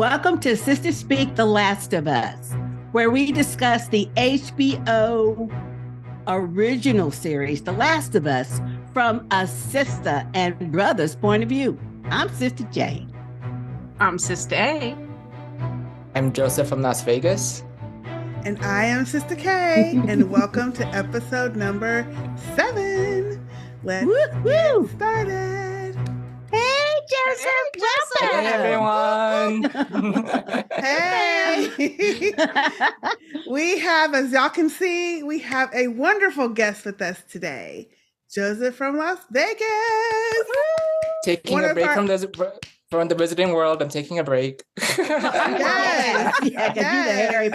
Welcome to Sistah Speak The Last of Us, where we discuss the HBO original series, The Last of Us, from a sister and brother's point of view. I'm Sister J. I'm Sister A. I'm Jozef from Las Vegas. And I am Sister K, and welcome to episode number 7. Let's get started. Hey, Jozef. Hey, everyone. Hey. We have, as y'all can see, we have a wonderful guest with us today. Jozef from Las Vegas. Taking a break from the visiting world. I'm taking a break. Yes. Yeah, yes.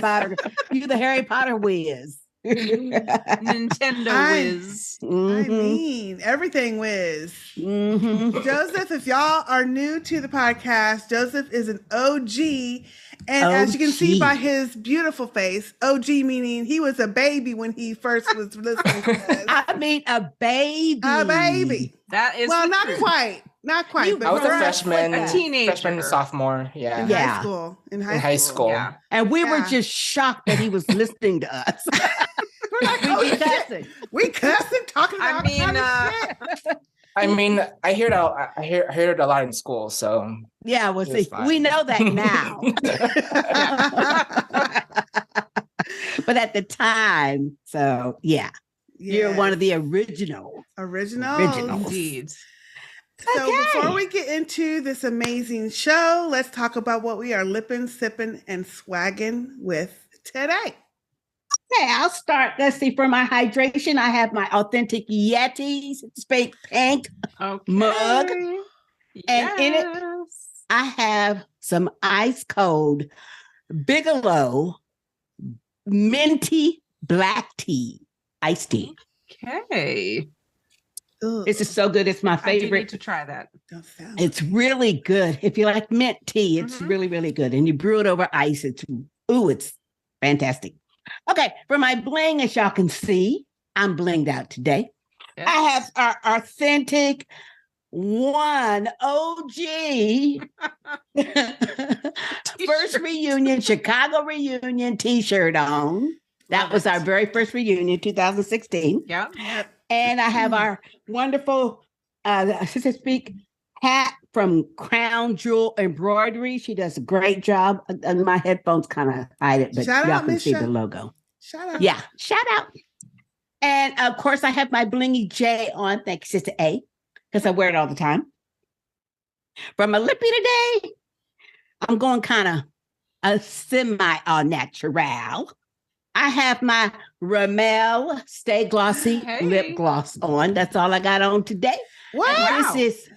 You the Harry Potter whiz. Nintendo whiz. I mean, everything whiz. Jozef, if y'all are new to the podcast, Jozef is an OG. And as you can see by his beautiful face, OG meaning he was a baby when he first was listening to us. I mean, a baby. A baby. That is not quite. Not quite. I was a freshman. A teenager. Freshman, sophomore. Yeah. In high school. Yeah. And we were just shocked that he was listening to us. We're like, oh, shit. We cussing, talking about shit. I mean, I hear it a lot in school, so yeah. Well, see, we know that now, but at the time, so yeah, you're one of the originals. Indeed. So before we get into this amazing show, let's talk about what we are lipping, sipping, and swagging with today. Okay, I'll start. Let's see. For my hydration, I have my authentic Yeti Speak Pink mug. And in it, I have some ice cold Bigelow minty black tea, iced tea. Okay. This is so good. It's my favorite. I need to try that. It's really good. If you like mint tea, it's really, really good. And you brew it over ice. It's fantastic. Okay, for my bling, as y'all can see, I'm blinged out today. Yes. I have our authentic one OG first reunion, Chicago reunion t-shirt on. That was our very first reunion, 2016. Yeah. And I have our wonderful Sister Speak hat from Crown Jewel Embroidery. She does a great job. And my headphones kind of hide it, but y'all can see the logo. Shout out. Yeah, shout out. And of course, I have my blingy J on. Thank you, Sister A, because I wear it all the time. For my lippy today, I'm going kind of a semi-all-natural. I have my Rimmel Stay Glossy lip gloss on. That's all I got on today. Wow. This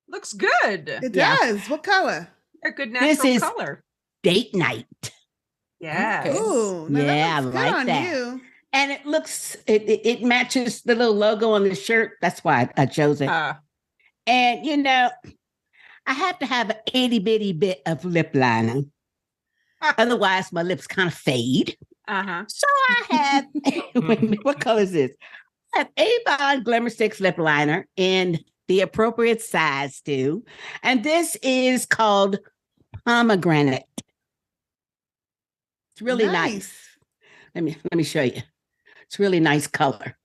looks good. It does. What color? A good natural color. Date night. Yeah. Ooh, yeah, I like that. You. And it looks, it matches the little logo on the shirt. That's why I chose it. And, you know, I have to have an itty bitty bit of lip liner. Otherwise, my lips kind of fade. So I have, what color is this? I have Avon Glimmer Sticks lip liner in the appropriate size too. And this is called Pomegranate. It's really nice. Let me show you. It's really nice color.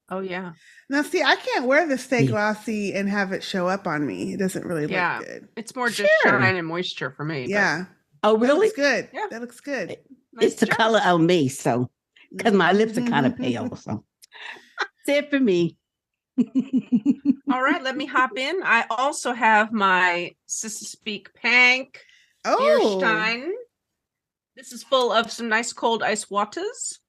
Oh yeah. Now see, I can't wear the Stay Glossy and have it show up on me. It doesn't really look good. It's more just shine and moisture for me. Yeah. Oh really? That looks good. Yeah. That looks good. It's the color on me, so because my lips are kind of pale. So that's it for me. All right, let me hop in. I also have my Sister Speak Pink Bierstein. This is full of some nice cold ice waters.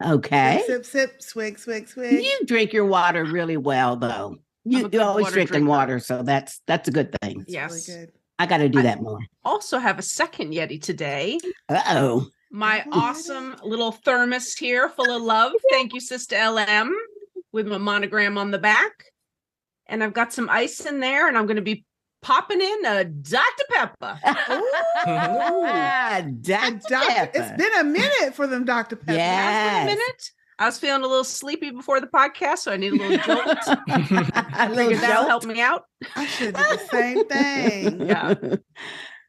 Okay. Sip, sip, swig, swig, swig. You drink your water really well, though. You always drinking water, so that's a good thing. Yes. Really good. I got to do that more. Also have a second Yeti today. Uh-oh. My awesome little thermos here full of love. Thank you, Sister LM, with my monogram on the back. And I've got some ice in there, and I'm going to be popping in a Dr. Pepper. Dr. Pepper. It's been a minute for them Dr. Pepper. Yes. It's been a minute. I was feeling a little sleepy before the podcast, so I need a little jolt. That'll help me out. I should do the same thing. Yeah.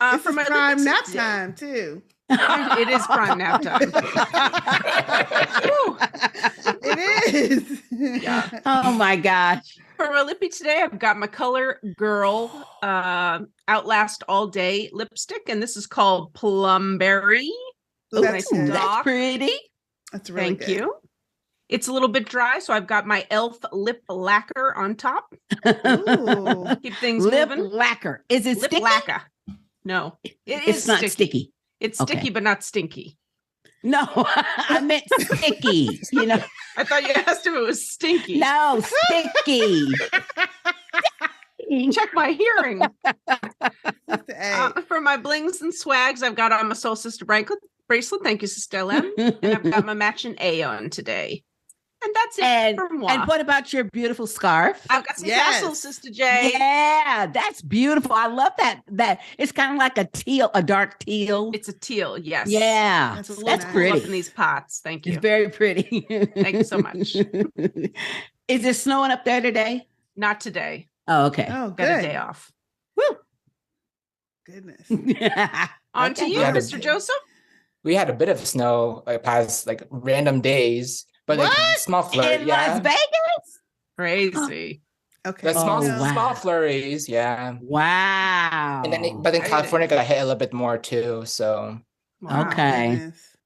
This is prime nap time too. It is prime nap time. It is. Yeah. Oh my gosh. For my lippy today, I've got my Color Girl Outlast All Day lipstick, and this is called Plumberry. Ooh, that's pretty. That's really Thank you. It's a little bit dry, so I've got my e.l.f. lip lacquer on top. Ooh. Keep things lip moving. lacquer. Is it lip sticky? lacquer? No, It's not sticky. It's sticky, but not stinky. No, I meant sticky. You know, I thought you asked if it was stinky. no, sticky. Check my hearing. Hey. For my blings and swags, I've got on my Soul Sister bracelet. Thank you, Sister LM. And I've got my matching A on today. And that's it for moi. And what about your beautiful scarf? I've got some tassels, Sister J. Yeah, that's beautiful. I love that. It's kind of like a dark teal. It's a teal, yes. Yeah, that's pretty. Up in these pots. Thank you. It's very pretty. Thank you so much. Is it snowing up there today? Not today. Oh, okay. Oh, Got a day off. Woo. Goodness. On to you, Mr. Jozef. We had a bit of snow past random days. But small flurries. In Las Vegas? Crazy. Okay. The small flurries, yeah. Wow. And then, but then California got hit a little bit more too. So okay. Goodness.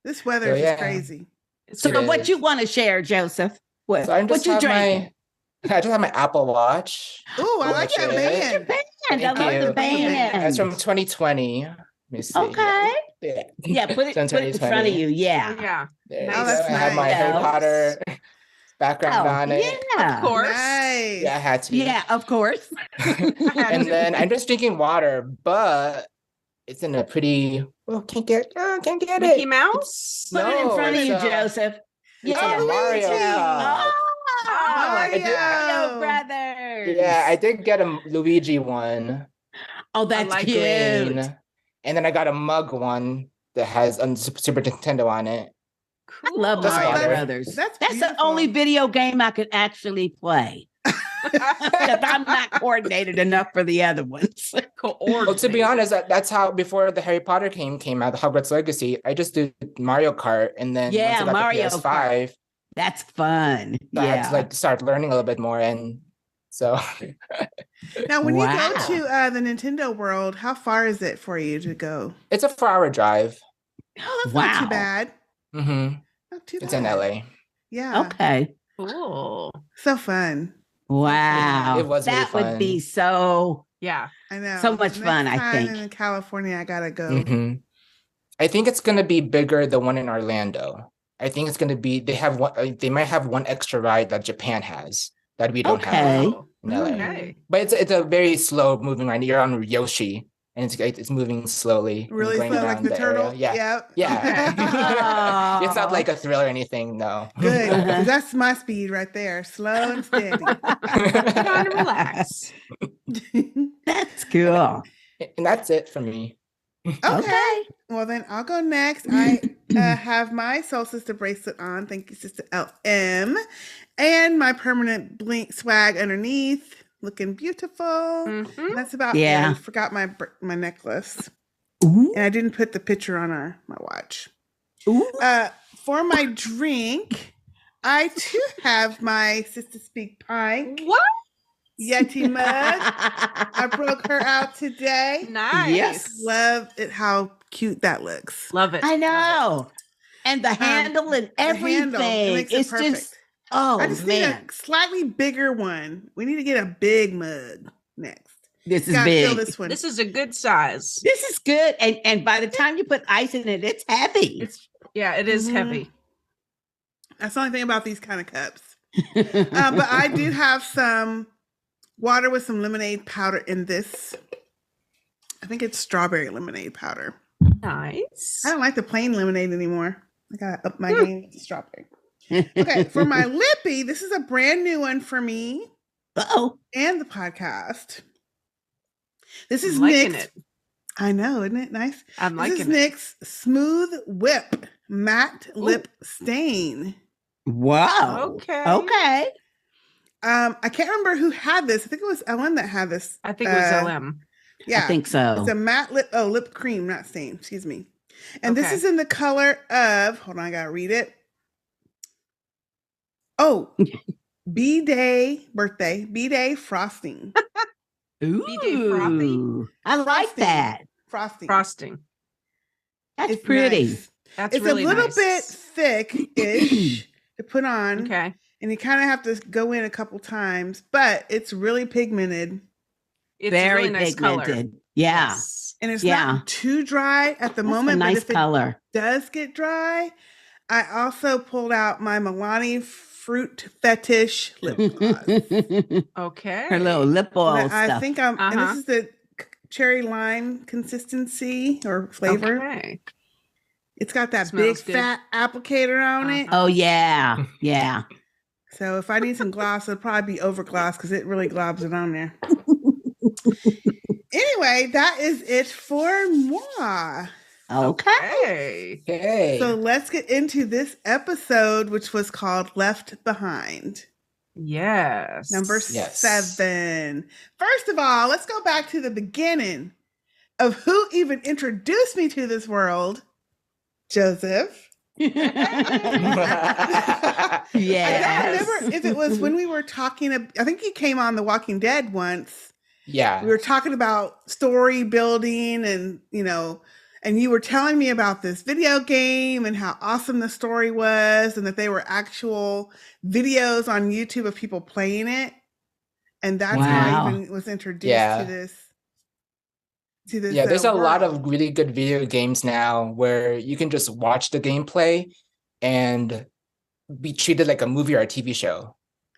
This weather is crazy. So what you want to share, Jozef? What you drinking? I just have my Apple Watch. Oh, I like that band. I love the band. That's from 2020. Let me see. Okay. Yeah, put it in front of you. Yeah. Yeah. Nice. I have my Harry Potter background on it. Yeah. Of course. Nice. Yeah, I had to. Yeah, of course. And then I'm just drinking water, but it's in a pretty can't get it. Mickey Mouse? Put it in front of you, Jozef. Yeah, Mario. Mario Brothers. Yeah, I did get a Luigi one. Oh, that's cute. Green. And then I got a mug one that has a Super Nintendo on it. Cool. I love Mario Brothers. That's the only video game I could actually play. Because I'm not coordinated enough for the other ones. Well, to be honest, that's how before the Harry Potter came out, the Hogwarts Legacy, I just did Mario Kart, and then once I got Mario the PS5, that's fun. I had to start learning a little bit more, and so. Now, when you go to the Nintendo World, how far is it for you to go? It's a 4-hour drive. Oh, that's not too bad. Mm-hmm. Not too bad. It's in LA. Yeah. Okay. Cool. So fun. Wow. It was that really fun. Would be so. Yeah. I know. So much fun, I think. In California, I gotta go. Mm-hmm. I think it's gonna be bigger than one in Orlando. I think it's gonna be. They might have one extra ride that Japan has that we don't have in LA. Okay. But it's a very slow moving ride. You're on Yoshi, and it's moving slowly. Really slow, like the turtle. Area. Yeah. Oh. It's not like a thrill or anything. No. Good. That's my speed right there. Slow and steady. Trying to relax. That's cool. And that's it for me. Okay. Well, then I'll go next. I have my Soul Sister bracelet on. Thank you, Sister LM. And my permanent blink swag underneath. Looking beautiful. Mm-hmm. That's about it. I forgot my necklace. Ooh. And I didn't put the picture on my watch. Ooh. For my drink, I too have my Sister Speak pint. What? Yeti mug. I broke her out today. Nice. Yes. Love it. How cute that looks. Love it. I know. And the handle and everything. It's perfect. Just, I just need a slightly bigger one. We need to get a big mug next. This is big. This one. This is a good size. This is good. And by the time you put ice in it, it's heavy. It is heavy. That's the only thing about these kind of cups. But I do have some water with some lemonade powder in this. I think it's strawberry lemonade powder. Nice. I don't like the plain lemonade anymore. I gotta up my game with the strawberry. Okay, for my lippy, this is a brand new one for me. And the podcast. This is NYX. I know, isn't it nice? I'm liking it. This is NYX Smooth Whip Matte Lip Stain. Wow. Okay. I can't remember who had this. I think it was Ellen that had this. I think it was LM. Yeah, I think so. It's a matte lip cream, not stain. Excuse me. And this is in the color of, hold on, I gotta read it. Oh, B-Day frosting. Ooh, B-Day frothy. I like that. Frosting. That's pretty. Nice. It's really a little nice. bit thick-ish to put on. Okay. And you kind of have to go in a couple times, but it's really pigmented. It's very a really nice pigmented. Color. Yeah. Yes. And it's not too dry at the moment. A nice but if color. It does get dry, I also pulled out my Milani Fruit Fetish lip gloss. Okay. Her little lip oil I stuff. think and this is the cherry lime consistency or flavor. Okay. It's got that big fat applicator on it. Oh yeah. Yeah. So if I need some gloss, it'll probably be over gloss because it really globs it on there. Anyway, that is it for moi. Okay. So let's get into this episode, which was called Left Behind. Yes. Number 7. First of all, let's go back to the beginning of who even introduced me to this world. Jozef. Yeah. I don't remember if it was when we were talking. I think you came on The Walking Dead once. Yeah. We were talking about story building and, and you were telling me about this video game and how awesome the story was and that they were actual videos on YouTube of people playing it. And that's how I even was introduced to this. Yeah, there's a lot of really good video games now where you can just watch the gameplay and be treated like a movie or a TV show.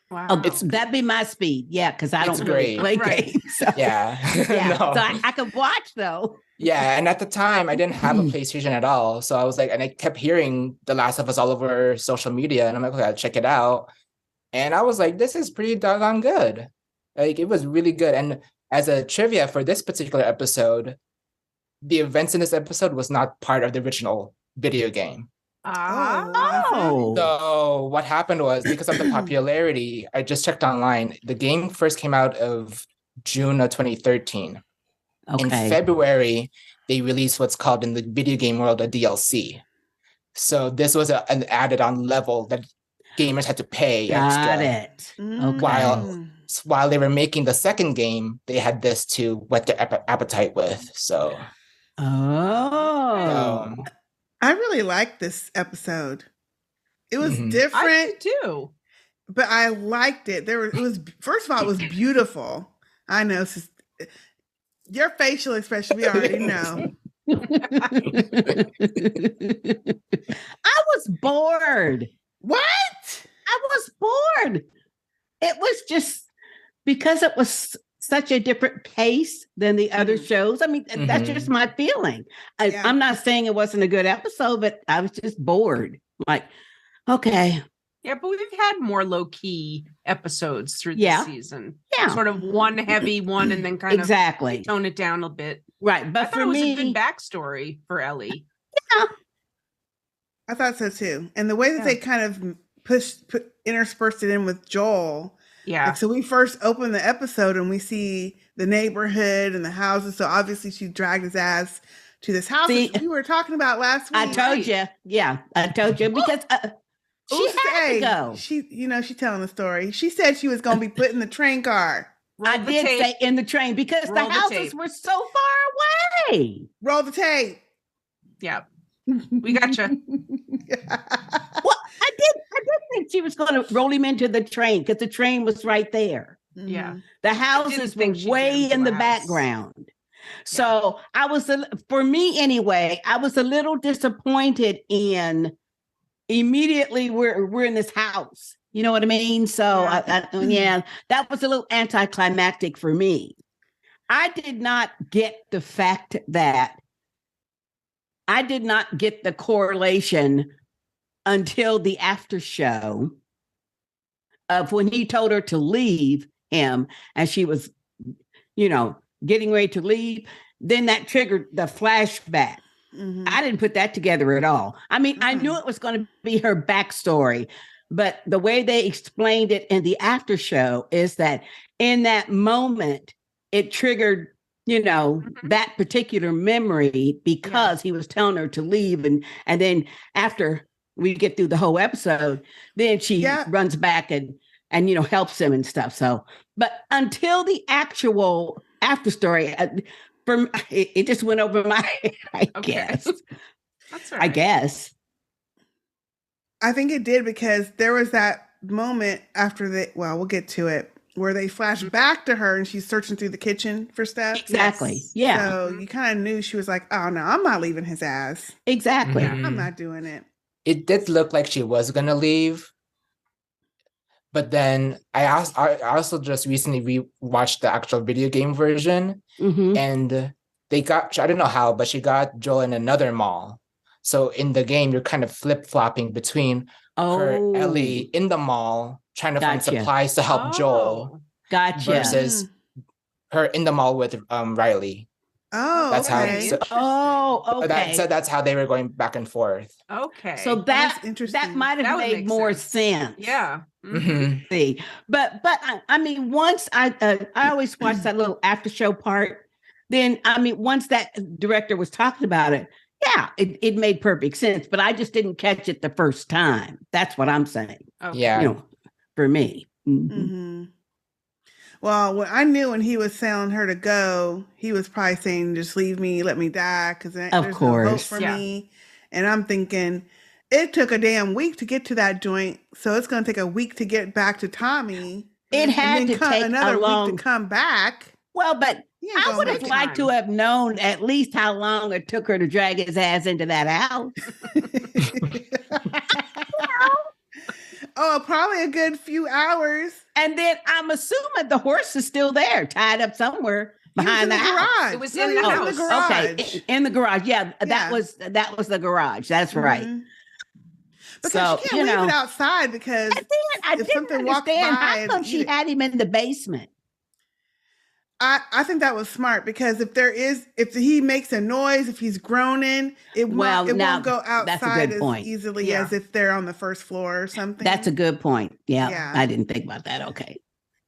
Wow. Oh, that'd be my speed. Yeah, because I don't really play games. So. Yeah. Yeah. No. So I could watch though. Yeah. And at the time I didn't have a PlayStation at all. So I was like, and I kept hearing The Last of Us all over social media. And I'm like, okay, I'll check it out. And I was like, this is pretty doggone good. Like it was really good. And as a trivia for this particular episode, the events in this episode was not part of the original video game. Oh. So what happened was, because of the popularity, I just checked online. The game first came out of June of 2013. Okay. In February, they released what's called in the video game world a DLC. So this was an added-on level that gamers had to pay extra. Got it. Okay. While they were making the second game, they had this to whet their appetite with. So, I really liked this episode. It was different. I did too, but I liked it. It was first of all, it was beautiful. I know your facial expression. We already know. I was bored. What? I was bored. It was just because it was such a different pace than the other shows. I mean, that's just my feeling. I'm not saying it wasn't a good episode, but I was just bored. Like, okay. Yeah, but we've had more low-key episodes through the season. Yeah. Sort of one heavy one and then kind of tone it down a bit. Right. But for me, it was a good backstory for Ellie. Yeah. I thought so too. And the way that they kind of interspersed it in with Joel. Yeah. Like, so we first open the episode and we see the neighborhood and the houses. So obviously she dragged his ass to this house. See, we were talking about last week. I told you. Yeah, I told you because she had to go. She's telling the story. She said she was going to be put in the train car. I did say in the train because the houses were so far away. Roll the tape. Yeah. We gotcha. Well, I did think she was going to roll him into the train because the train was right there. Yeah. The houses were way in the background. So I was, for me anyway, I was a little disappointed in immediately we're in this house. You know what I mean? So that was a little anticlimactic for me. I did not get the fact that I did not get the correlation until the after show of when he told her to leave him and she was, getting ready to leave. Then that triggered the flashback. Mm-hmm. I didn't put that together at all. I mean, I knew it was going to be her backstory, but the way they explained it in the after show is that in that moment, it triggered that particular memory because he was telling her to leave. And then after we get through the whole episode, then she runs back and helps him and stuff. So, but until the actual after story, it just went over my head, I guess. That's all right. I guess. I think it did because there was that moment after we'll get to it, where they flash back to her and she's searching through the kitchen for stuff. Exactly. Yes. Yeah. So you kind of knew she was like, oh no, I'm not leaving his ass. Exactly. I'm not doing it. It did look like she was going to leave. But then I also just recently rewatched the actual video game version. And they got, I don't know how, but she got Joel in another mall. So in the game, you're kind of flip-flopping between her, Ellie, in the mall, trying to find supplies to help Joel. Gotcha. Versus her in the mall with Riley. Oh, that's okay. Okay. So that's how they were going back and forth. Okay. So that's interesting. That might have made more sense. Yeah. See, but I mean, once I always watch that little after show part. Then I mean, once that director was talking about it, it made perfect sense. But I just didn't catch it the first time. That's what I'm saying. Okay. Yeah. For me. Well, I knew when he was telling her to go, he was probably saying, just leave me, let me die, because there's no hope for me. And I'm thinking, it took a damn week to get to that joint, so it's going to take a week to get back to Tommy. It had to take another week to come back. Well, but I would have liked to have known at least how long it took her to drag his ass into that house. Oh, probably a good few hours. And then I'm assuming the horse is still there, tied up somewhere behind the garage. It was in the house. In the garage. Okay, in the garage. Yeah, that was the garage. That's right. Because she can't leave it outside because I didn't understand how come she had him in the basement. I think that was smart because if he makes a noise, if he's groaning, it won't go outside as easily as if they're on the first floor or something. That's a good point. Yeah. I didn't think about that. Okay.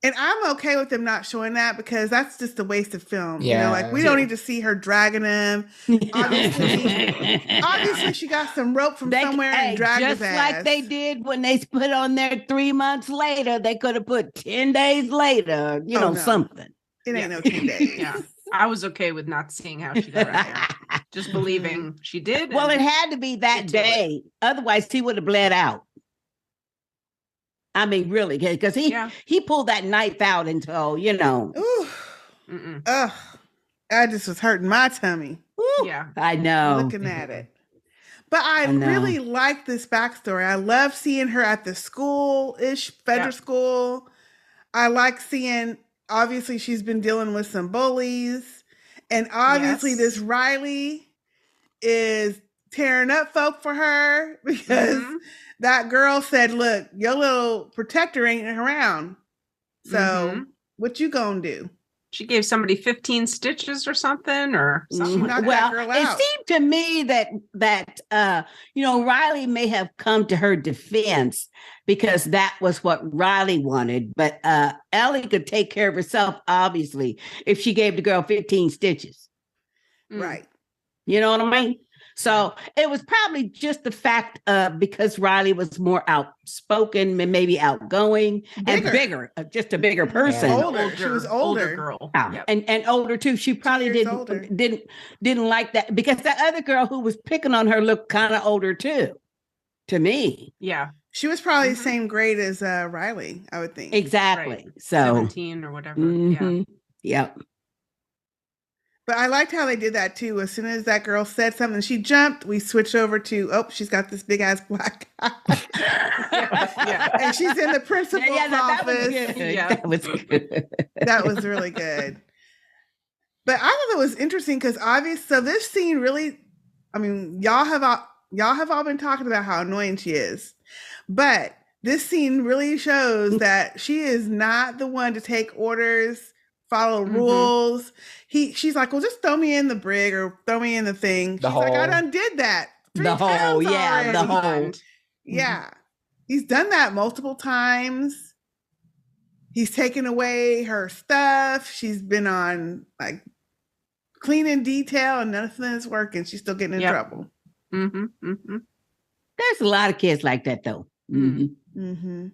And I'm okay with them not showing that because that's just a waste of film. Yeah. We don't need to see her dragging him. Obviously she got some rope from somewhere and dragged his ass. Just like they did when they put on there 3 months later. They could have put 10 days later, something. It ain't no 10 days. Yeah. I was okay with not seeing how she got right there. Just believing she did. Well, it had to be that day. Otherwise, he would have bled out. I mean, really, because he pulled that knife out until, Ooh. Ugh. I just was hurting my tummy. Ooh, yeah. I know. Looking at it. But I really like this backstory. I love seeing her at the school-ish, Federal school. I like seeing... Obviously, she's been dealing with some bullies. And obviously, this Riley is tearing up folk for her because that girl said, look, your little protector ain't around. So what you gonna do? She gave somebody 15 stitches or something or something. Well, it seemed to me that Riley may have come to her defense because that was what Riley wanted. But Ellie could take care of herself, obviously, if she gave the girl 15 stitches. Right. You know what I mean? So it was probably just the fact because Riley was more outspoken and maybe outgoing and bigger, just a bigger person. Older. She was older. Girl. Yep. And older too. She probably didn't like that because that other girl who was picking on her looked kind of older too, to me. Yeah. She was probably the same grade as Riley, I would think. Exactly. Right. So 17 or whatever. Yeah. Yep. But I liked how they did that too. As soon as that girl said something, she jumped. We switched over to, she's got this big ass black eye. And she's in the principal's office. That was good. That was really good. But I thought it was interesting because so this scene really, I mean, y'all have all been talking about how annoying she is. But this scene really shows that she is not the one to take orders, follow rules. She's like, well, just throw me in the brig or throw me in the thing. She's like, I done did that 3 times already. The hole. Yeah. He's done that multiple times. He's taken away her stuff. She's been on like cleaning detail and nothing is working. She's still getting in trouble. Mm-hmm. Mm-hmm. There's a lot of kids like that, though. Mm-hmm. Mm-hmm.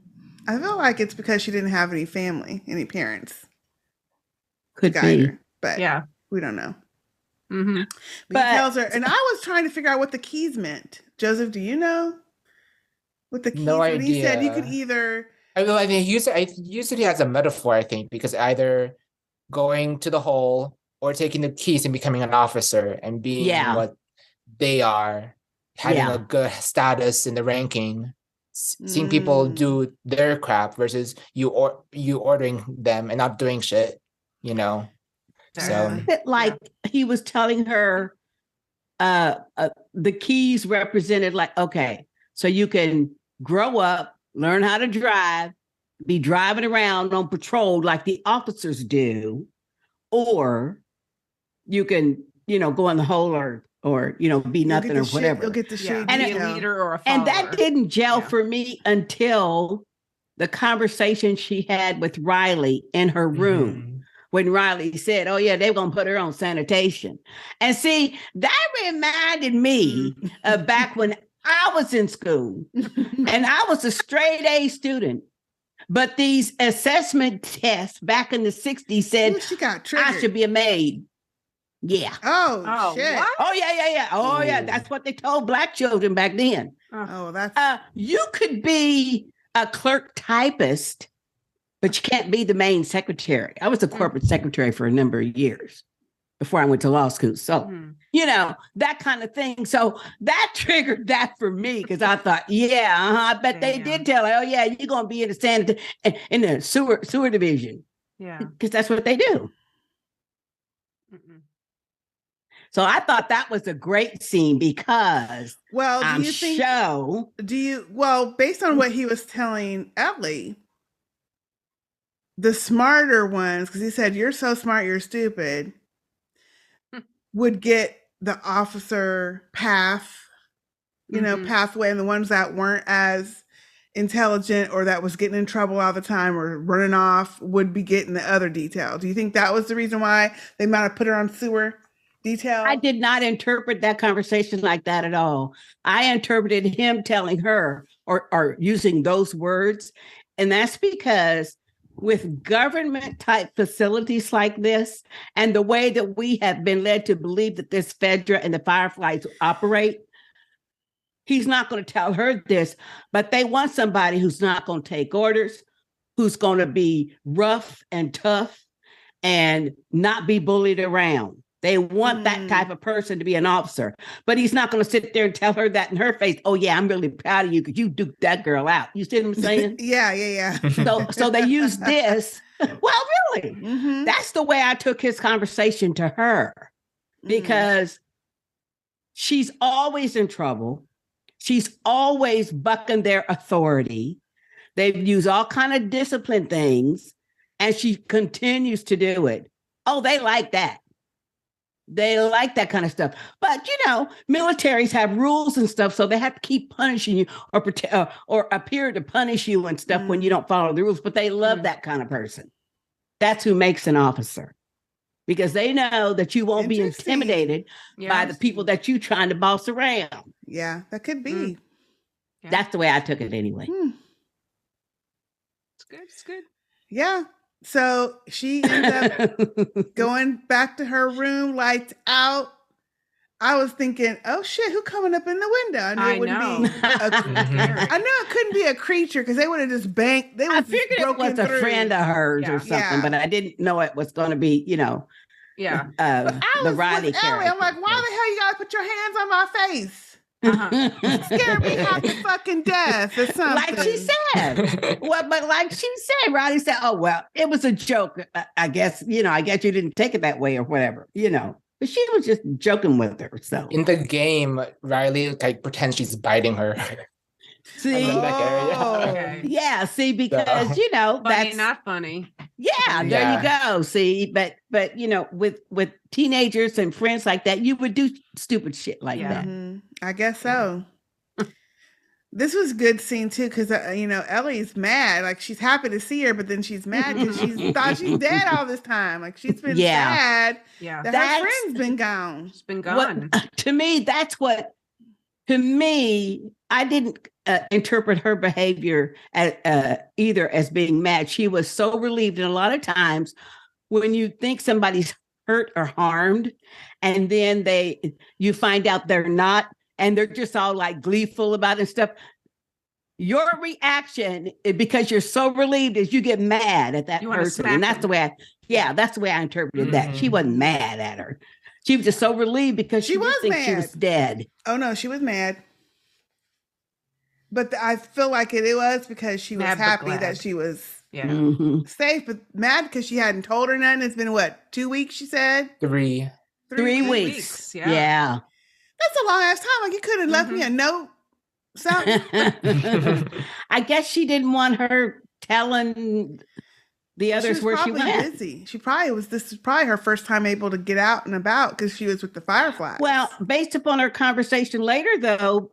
I feel like it's because she didn't have any family, any parents. Could be. Her, but we don't know. Mm-hmm. But he tells her, and I was trying to figure out what the keys meant. Joseph, do you know what the keys? No idea. He said you could either. I think he used it as a metaphor. I think because either going to the hole or taking the keys and becoming an officer and being what they are, having a good status in the ranking. Seeing people do their crap versus you ordering them and not doing shit, you know. So like he was telling her the keys represented like, okay, so you can grow up, learn how to drive, be driving around on patrol like the officers do, or you can, go in the hole or be nothing or whatever. You'll get the shit. And be a leader or a follower. And that didn't gel for me until the conversation she had with Riley in her room when Riley said, "Oh yeah, they're gonna put her on sanitation." And see, that reminded me of back when I was in school and I was a straight A student. But these assessment tests back in the 60s said she got triggered. I should be a maid. Yeah. Oh shit. What? Oh yeah. Oh yeah. That's what they told Black children back then. Oh, that's you could be a clerk typist, but you can't be the main secretary. I was a corporate secretary for a number of years before I went to law school. So, that kind of thing. So that triggered that for me because I thought, I bet they did tell her, oh yeah, you're gonna be in the sewer division. Yeah. Because that's what they do. So I thought that was a great scene because based on what he was telling Ellie, the smarter ones, because he said, "You're so smart, you're stupid," would get the officer path, pathway, and the ones that weren't as intelligent or that was getting in trouble all the time or running off would be getting the other detail. Do you think that was the reason why they might have put her on sewer detail? I did not interpret that conversation like that at all. I interpreted him telling her or using those words. And that's because with government type facilities like this and the way that we have been led to believe that this Fedra and the Fireflies operate, he's not going to tell her this, but they want somebody who's not going to take orders, who's going to be rough and tough and not be bullied around. They want that type of person to be an officer, but he's not going to sit there and tell her that in her face. Oh yeah, I'm really proud of you because you duked that girl out. You see what I'm saying? Yeah. So they use this. Well, really, that's the way I took his conversation to her because she's always in trouble. She's always bucking their authority. They've used all kind of discipline things, and she continues to do it. Oh, they like that. They like that kind of stuff. But, militaries have rules and stuff, so they have to keep punishing you or appear to punish you and stuff when you don't follow the rules. But they love that kind of person. That's who makes an officer because they know that you won't be intimidated by the people that you're trying to boss around. Yeah, that could be. Yeah. That's the way I took it anyway. It's good. Yeah. So she ends up going back to her room, lights out. I was thinking, oh shit, who coming up in the window? And I know. I know it couldn't be a creature because they would have just banked. They I figured it was a friend of hers or something, but I didn't know it was going to be, the Riley character. I'm like, why the hell you gotta put your hands on my face? Scared me half to fucking death or something. Like she said. But like she said, Riley said, oh, well, it was a joke. I guess you didn't take it that way or whatever, But she was just joking with her. So in the game, Riley pretends she's biting her. See? Yeah, see, because funny, that's not funny. Yeah, there you go. See, but with teenagers and friends like that, you would do stupid shit like that. I guess so. This was good scene too, because Ellie's mad. Like she's happy to see her, but then she's mad because she's thought she's dead all this time. Like she's been sad that her friend's been gone. She's been gone. To me, I didn't interpret her behavior either as being mad. She was so relieved, and a lot of times when you think somebody's hurt or harmed, and then you find out they're not, and they're just all like gleeful about it and stuff. Your reaction, because you're so relieved, is you get mad at that person. And that's the way I interpreted that. She wasn't mad at her. She was just so relieved because she didn't think she was dead. Oh no, she was mad. But I feel like it was because she was happy that she was safe, but mad because she hadn't told her nothing. It's been what, 2 weeks, she said? 3 weeks. Yeah. That's a long ass time. Like you could have left me a note, something. I guess she didn't want her telling the others where she went. Busy. This is probably her first time able to get out and about because she was with the Fireflies. Well, based upon her conversation later, though,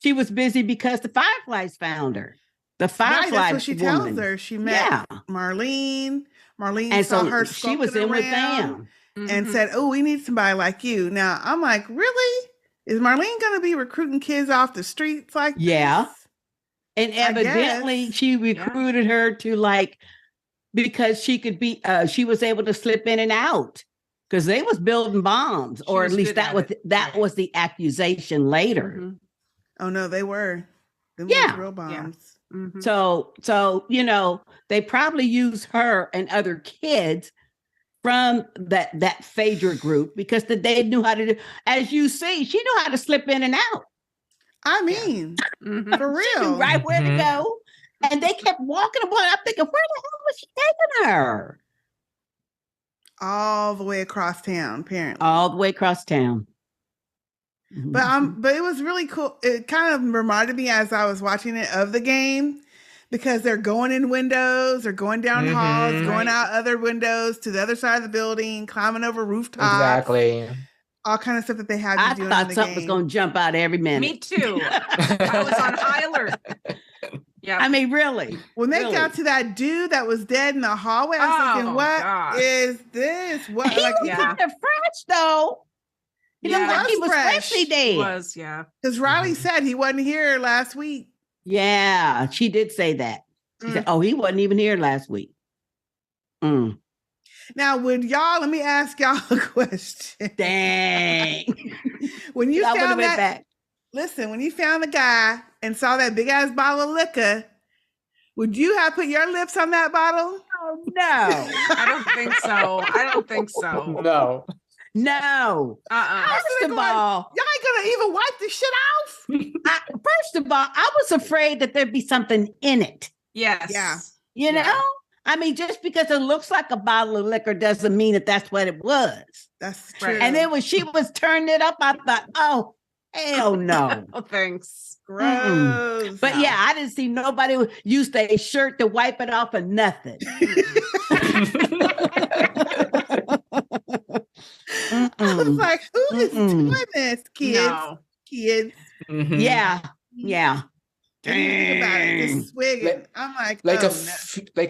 she was busy because the Fireflies found her. The Fireflies. That's what she tells her. She met Marlene. Marlene and saw her. She was in with them. And said, "Oh, we need somebody like you." Now I'm like, really? Is Marlene going to be recruiting kids off the streets like this? And evidently she recruited her to because she could be. She was able to slip in and out because they was building bombs, or at least that was the accusation later. Oh no, they were. Them was real bombs. So they probably used her and other kids from that Phaedra group because they knew how to do. As you see, she knew how to slip in and out. I mean, for real, she knew right where to go, and they kept walking upon. I'm thinking, where the hell was she taking her? All the way across town, apparently. All the way across town. But it was really cool. It kind of reminded me as I was watching it of the game. Because they're going in windows, they're going down halls, going out other windows to the other side of the building, climbing over rooftops. Exactly. All kind of stuff that they had to do in the game. I thought something was going to jump out every minute. Me too. I was on high alert. Yeah. I mean, really. When they got to that dude that was dead in the hallway, I was thinking, what is this? What? He was kind of fresh, though. He looked like he was freshly dead. He was, because Riley said he wasn't here last week. Yeah, she did say that. She said, "Oh, he wasn't even here last week." Now, let me ask y'all a question. Dang. When you found that, when you found the guy and saw that big ass bottle of liquor, would you have put your lips on that bottle? Oh, no. I don't think so. No. First of all, y'all ain't gonna even wipe the shit off. First of all, I was afraid that there'd be something in it. Yes. Yeah. You know? I mean, just because it looks like a bottle of liquor doesn't mean that that's what it was. That's true. And then when she was turning it up, I thought, oh, hell no. Oh, thanks. Gross. But I didn't see nobody use their shirt to wipe it off or nothing. I was like, who is doing this, kids? No. Kids. Yeah. Think about it, just swigging. I'm like,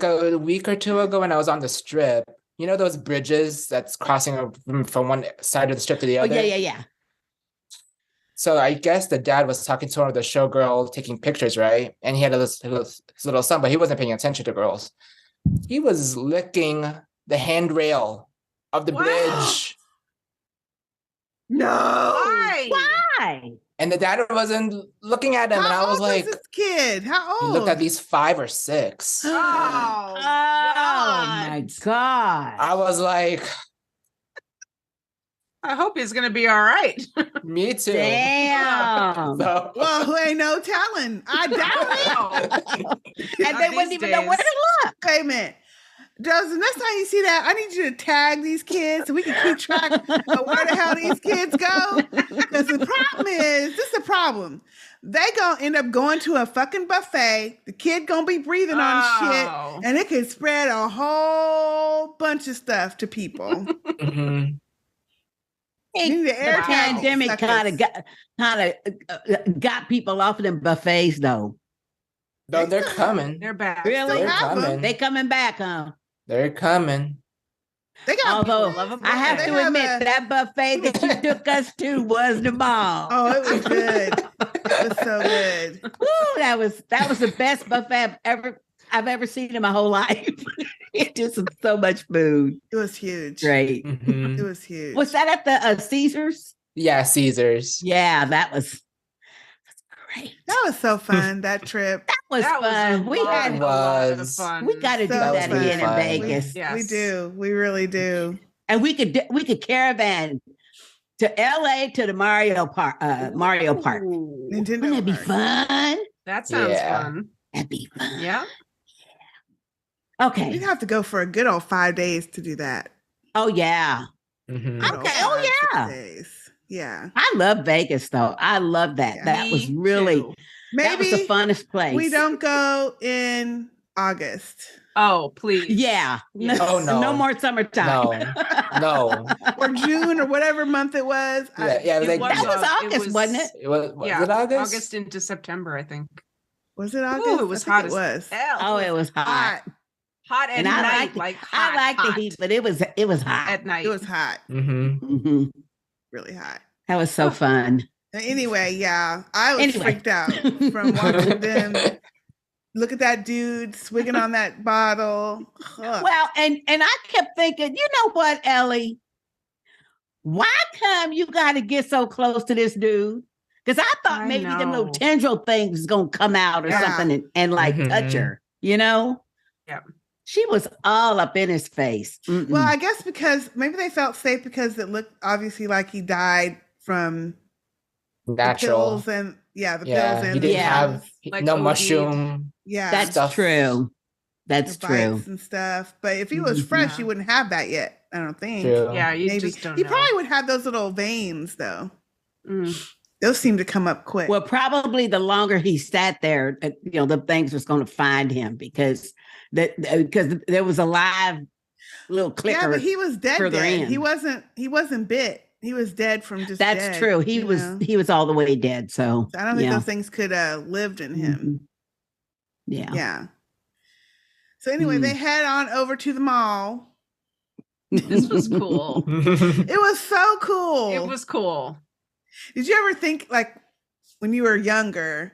a week or two ago when I was on the strip, you know those bridges that's crossing from one side of the strip to the other? Oh, yeah. So I guess the dad was talking to one of the showgirl taking pictures, right? And he had his little son, but he wasn't paying attention to girls. He was licking the handrail of the bridge. No. Why? And the dad wasn't looking at him. And I was like, this kid? How old? He looked at least 5 or 6. Oh my God. I was like, I hope he's going to be all right. Me too. Damn. Well, who ain't no telling? I doubt it. And they wouldn't even know where to look. Hey, man. Jozef, next time you see that, I need you to tag these kids so we can keep track of where the hell these kids go. Because the problem is, this is the problem. They gonna end up going to a fucking buffet. The kid gonna be breathing on shit, and it could spread a whole bunch of stuff to people. The pandemic kind of got people off them buffets, though. No, they're coming. They're back. Really? They're coming. They coming back, huh? They're coming. Although I have to admit that buffet that you took us to was the bomb. Oh, it was good. It was so good. Woo, that was the best buffet I've ever seen in my whole life. It just was so much food. It was huge. Great. Mm-hmm. It was huge. Was that at the Caesars? Yeah, Caesars. Yeah, that was great. That was so fun. That trip. That was fun. We had a lot of fun. We got to do that really again fun. in Vegas. We do. We really do. And we could caravan to LA to the Mario Park. Nintendo. Wouldn't it be fun? That sounds fun. That'd be fun. Yeah. Okay. We'd have to go for a good old 5 days to do that. Oh yeah. Mm-hmm. Okay. Oh yeah. 6 days. Yeah. I love Vegas though. I love that. Yeah. That was really that was the funnest place. We don't go in August. Oh, please. Yeah. Oh, no. No more summertime. No. Or June or whatever month it was. That was August, wasn't it? It was it August? August into September, I think. Was it August? Ooh, it was hot. It was. Oh, it was hot. Hot at night. I like the heat, but it was hot. At night. It was hot. Mm-hmm. Really hot. That was so fun. Anyway, yeah. I was freaked out from watching them. Look at that dude swigging on that bottle. Ugh. Well, and I kept thinking, you know what, Ellie? Why come you got to get so close to this dude? Because I thought maybe them little tendril things was going to come out or something and like touch her, you know? Yeah. She was all up in his face. Mm-mm. Well, I guess because maybe they felt safe because it looked obviously like he died from natural the pills and pills and he didn't have like no OD'd. mushroom. Yeah, that's stuff. True. That's true. And stuff. But if he was fresh, you wouldn't have that yet. I don't think. True. Yeah, you maybe just don't he know. probably would have those little veins though. Mm. Those seem to come up quick. Well, probably the longer he sat there, the things was going to find him because there was a live little clicker. Yeah, but he was dead. In. He wasn't bit. He was dead from just. That's dead, true. He was all the way dead. So I don't think those things could have lived in him. Mm-hmm. Yeah. Yeah. So anyway, they head on over to the mall. This was cool. It was so cool. It was cool. Did you ever think, like, when you were younger,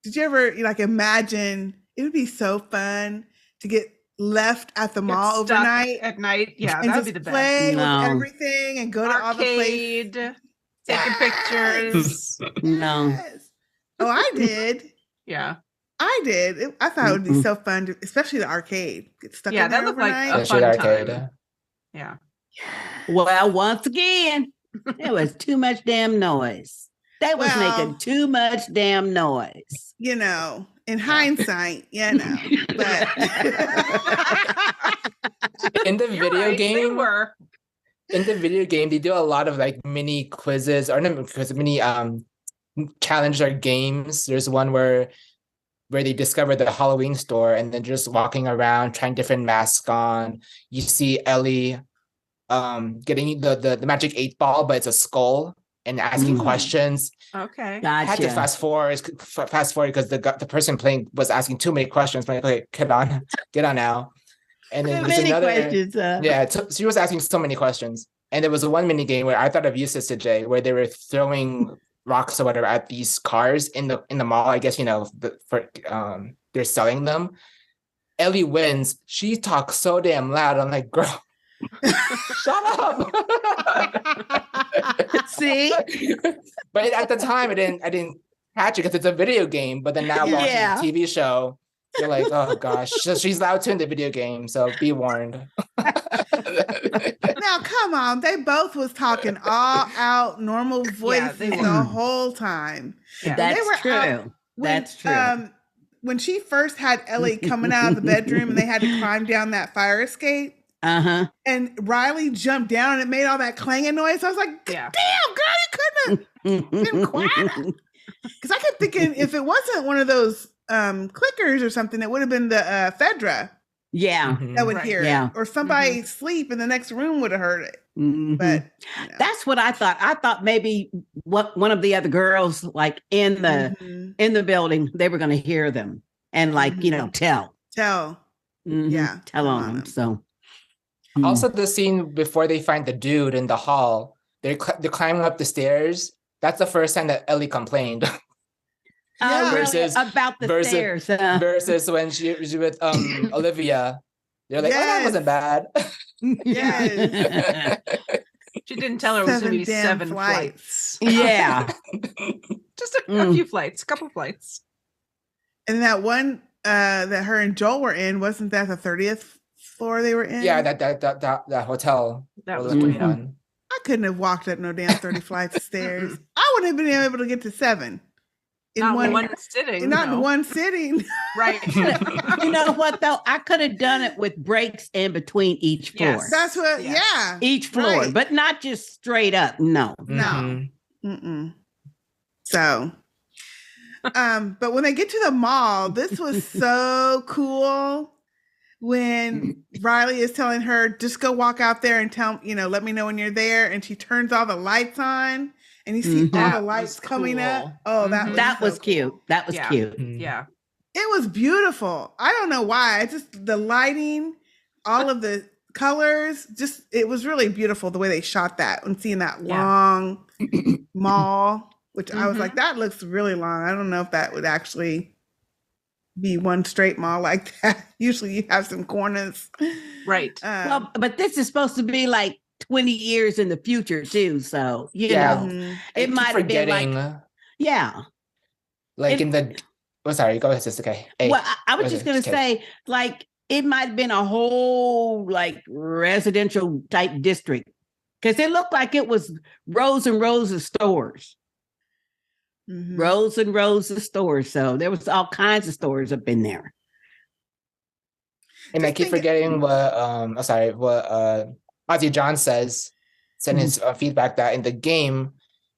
did you ever like imagine it would be so fun to get left at the mall overnight at night? Yeah, and that would be the best. Play with everything and go to all the places, taking pictures. No. Yes. Oh, I did. Yeah. I did. I thought it would be so fun, especially the arcade. Get stuck in there that looked overnight. like a fun arcade. time. Yeah. Well, once again, there was too much damn noise. They was making too much damn noise. You know, in hindsight, but in the video game, in the video game, they do a lot of like mini quizzes or not quizzes, mini challenges or games. There's one where they discover the Halloween store and then just walking around trying different masks on. You see Ellie getting the magic 8-ball, but it's a skull and asking questions. Okay. Gotcha. I had to fast forward because the person playing was asking too many questions. But okay, get on now. And then there's another questions. She was asking so many questions. And there was one mini game where I thought of you, Sister J, where they were throwing rocks or whatever at these cars in the mall. I guess they're selling them. Ellie wins. She talks so damn loud. I'm like, girl, shut up. See, but at the time I didn't catch it because it's a video game. But then now watching the TV show, you're like, oh gosh, she's loud too in the video game. So be warned. Now, come on. They both was talking all out normal voices the whole time. Yeah. That's true. That's true. When she first had Ellie coming out of the bedroom and they had to climb down that fire escape. Uh-huh. And Riley jumped down and it made all that clanging noise. I was like, damn, girl, you couldn't have been quiet. Because I kept thinking if it wasn't one of those clickers or something, it would have been the Fedra. Yeah. That would hear it. Or somebody sleep in the next room would have heard it. But that's what I thought. I thought maybe one of the other girls, like in the building, they were going to hear them and like tell, tell on them. So also the scene before they find the dude in the hall, they're climbing up the stairs. That's the first time that Ellie complained. Versus about the stairs. Versus when she was with Olivia. They're like, oh, that wasn't bad. Yes. She didn't tell her it was going to be 7 flights. Yeah. Just a few flights, a couple flights. And that one that her and Joel were in, wasn't that the 30th floor they were in? Yeah, that hotel. That was way up. I couldn't have walked up no damn 30 flights of stairs. I wouldn't have been able to get to 7. In one sitting. Not in one sitting. Right. You know what, though? I could have done it with breaks in between each floor. Yes. That's what, each floor, but not just straight up. No. So, but when they get to the mall, this was so cool. When Riley is telling her, just go walk out there and tell, let me know when you're there. And she turns all the lights on. And you see all the lights coming up. Oh, that was cute. That was cute. Yeah. It was beautiful. I don't know why. Just the lighting, all of the colors, it was really beautiful the way they shot that and seeing that long mall, which I was like, that looks really long. I don't know if that would actually be one straight mall like that. Usually you have some corners. Right. Well, but this is supposed to be like 20 years in the future too, so it might have been sorry, go ahead, sister. Okay. Well, I was just gonna say, like, it might have been a whole like residential type district because it looked like it was rows and rows of stores. Rows and rows of stores, so there was all kinds of stores up in there. And I keep forgetting what Ozzy John says in his feedback that in the game,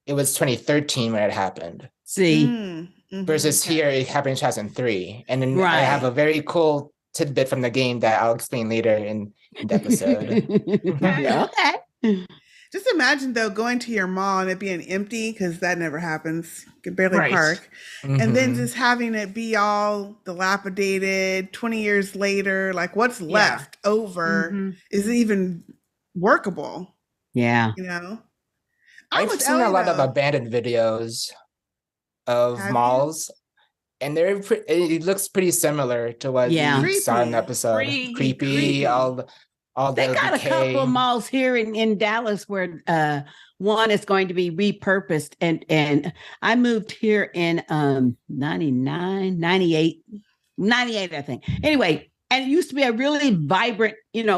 it was 2013 when it happened. See? Versus here, it happened in 2003. And then I have a very cool tidbit from the game that I'll explain later in the episode. Okay. Just imagine, though, going to your mall and it being empty, because that never happens. You can barely park. And then just having it be all dilapidated 20 years later, like what's left over is even workable. Yeah. I've seen a lot of abandoned videos of malls, and it looks pretty similar to what we saw in the episode. Creepy. All they the got decay. A couple of malls here in Dallas where one is going to be repurposed, and I moved here in 98, I think. Anyway, and it used to be a really vibrant,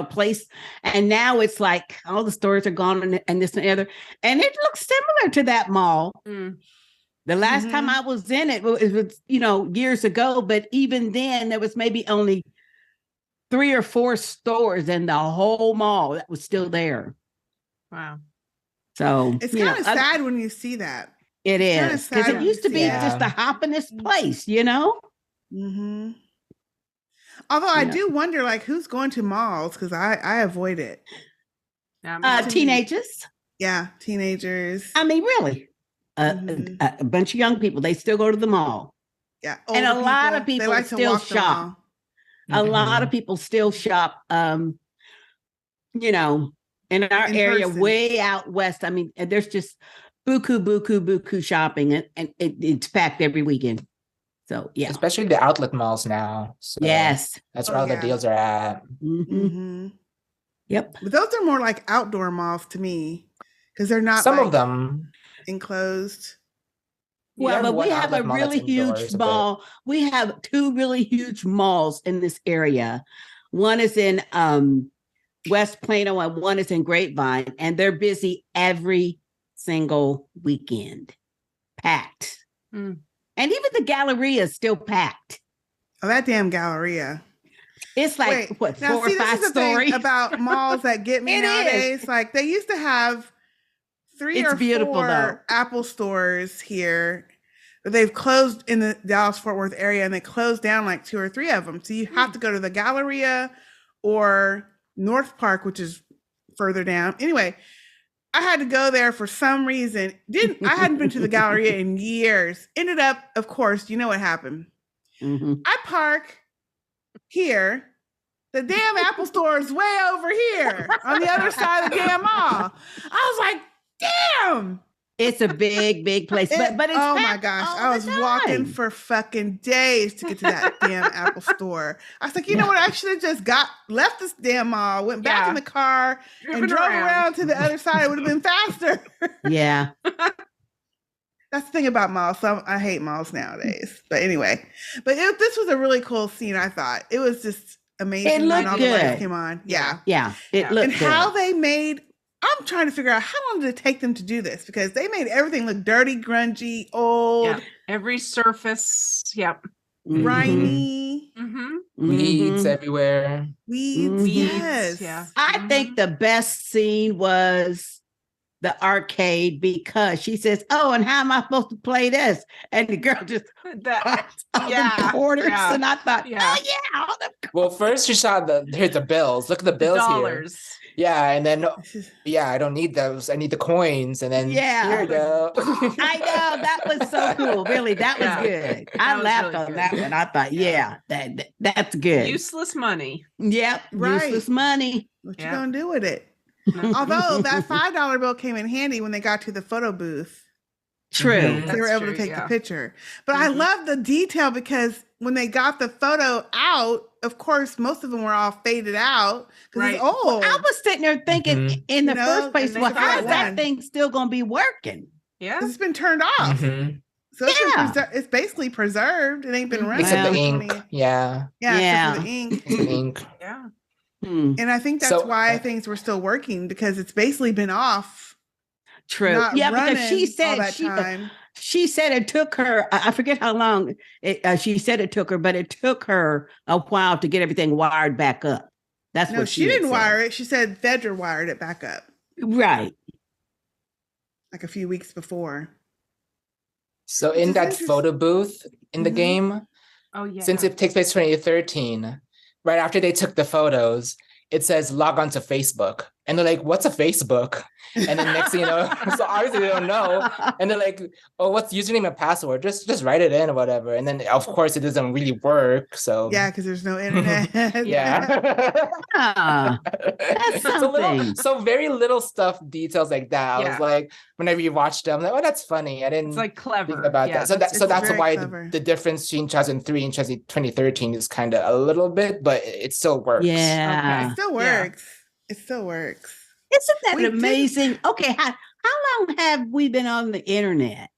place. And now it's like all the stores are gone and this and the other. And it looks similar to that mall. The last time I was in it was, years ago. But even then, there was maybe only 3 or 4 stores in the whole mall that was still there. Wow. So it's kind of sad when you see that. It is. Because it used to be just the hoppingest place, Although I do wonder, like, who's going to malls? Because I avoid it. Teenagers. Yeah, teenagers. I mean, really. A bunch of young people. They still go to the mall. Yeah. And a lot of people still shop. A lot of people still shop, in our area, way out west. I mean, there's just buku shopping, and it's packed every weekend. So, yeah. Especially the outlet malls now. So yes. That's where all the deals are at. Yep. But those are more like outdoor malls to me because they're not some of them enclosed. Well, but we have a really huge mall. We have 2 really huge malls in this area. One is in West Plano and one is in Grapevine, and they're busy every single weekend. Packed. And even the Galleria is still packed. Oh, that damn Galleria. It's like, 4 or 5 stories? About malls that get me nowadays. Is. Like, they used to have 3 or 4 Apple stores here. But they've closed in the Dallas-Fort Worth area, and they closed down like 2 or 3 of them. So you have to go to the Galleria or North Park, which is further down. Anyway, I had to go there for some reason. I hadn't been to the Galleria in years. Ended up, of course, you know what happened. I park here. The damn Apple store is way over here on the other side of the damn mall. I was like, damn. It's a big place. But it's oh my gosh. I was walking for fucking days to get to that damn Apple store. I was like, you know what? I should have just left this damn mall, went back in the car and drove around to the other side. It would have been faster. Yeah. That's the thing about malls. I hate malls nowadays. But anyway, this was a really cool scene, I thought. It was just amazing. It looked when all good. The lights came on. Yeah. Yeah. It looked and good. how they made, I'm trying to figure out how long did it take them to do this? Because they made everything look dirty, grungy, old. Yeah. Every surface. Yep. Grimy. Weeds everywhere. Weeds. Yes. Yeah. I think the best scene was the arcade because she says, "Oh, and how am I supposed to play this?" And the girl just all the quarters, and I thought, "Oh yeah, all the." Well, first she saw here's the bills. Look at the bills dollars. Here. Yeah, and then I don't need those. I need the coins, and then here we go. I know that was so cool. Really, that was good. I laughed on that one. I thought, that's good. Useless money. Yep, useless money. What you gonna do with it? Although that $5 bill came in handy when they got to the photo booth. True. They were able to take the picture. But I love the detail because when they got the photo out, of course, most of them were all faded out because it's old. Well, I was sitting there thinking in the first place, well, how is that thing still going to be working? Yeah. It's been turned off. So it's basically preserved. It ain't been running. Except the ink. Yeah. Except for the ink. The ink. Yeah. And I think that's why things were still working because it's basically been off. True. Because she said it took her, I forget how long she said it took her, but it took her a while to get everything wired back up. That's what she didn't wire it. She said Fedra wired it back up. Right. Like a few weeks before. So in that photo booth in the game, since it takes place 2013, right after they took the photos, it says log on to Facebook. And they're like, what's a Facebook? And then next thing you know, so obviously they don't know. And they're like, oh, what's username and password? Just write it in or whatever. And then of course it doesn't really work. So yeah, because there's no internet. That's something. So very little stuff, details like that. I was like, whenever you watch them, I'm like, oh, that's funny. I didn't it's like clever think about that. So that's why the difference between 2003 and 2013 is kind of a little bit, but it still works. Yeah. It still works. It still works. Isn't that amazing? Okay, how long have we been on the internet?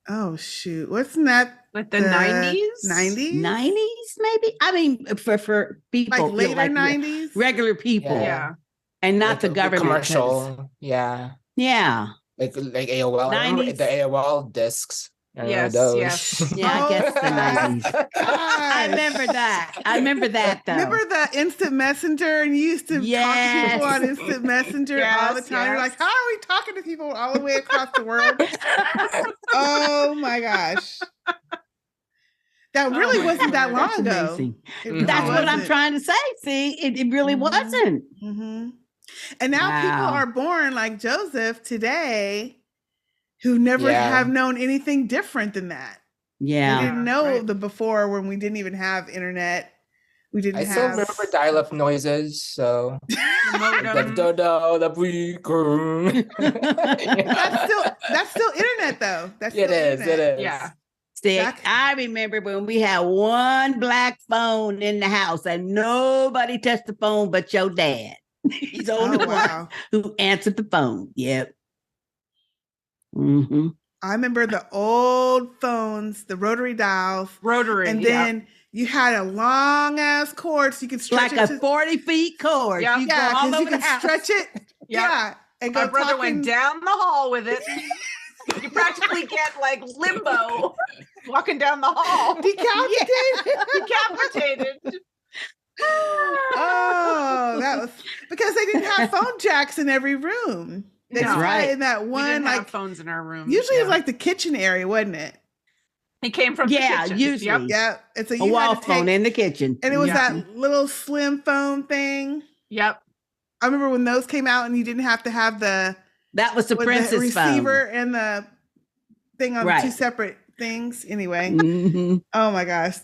Oh shoot, wasn't that like the 90s? 90s, maybe? I mean, for people like later 90s, regular people, and not like the government commercial, yeah, like AOL. 90s. The AOL discs. Yes. Yeah, I guess the 90s. I remember that though. Remember the instant messenger and you used to talk to people on instant messenger all the time? You're like, how are we talking to people all the way across the world? Oh my gosh. That really wasn't that long ago. That's what I'm trying to say. See, it really wasn't. And now people are born like Jozef today who never have known anything different than that. Yeah. We didn't know the before when we didn't even have internet. We didn't still remember dial-up noises, so that's still internet though. That's it is. Yeah. See, I remember when we had one black phone in the house and nobody touched the phone but your dad. He's the only one who answered the phone. Yep. I remember the old phones, the rotary dials. And then you had a long ass cord so you could stretch like a 40 feet cord. Yeah, because you could stretch it. Yeah. And my brother went down the hall with it. You practically get like limbo walking down the hall. Decapitated. Oh, that was because they didn't have phone jacks in every room. That's right. In that one, we didn't have phones in our room. Usually it was like the kitchen area, wasn't it? It came from the kitchen. Usually. Yeah, it's a wall phone in the kitchen, and it was that little slim phone thing. Yep. I remember when those came out and you didn't have to have that was the princess receiver phone. and the thing on two separate things. Anyway. Mm-hmm. Oh my gosh.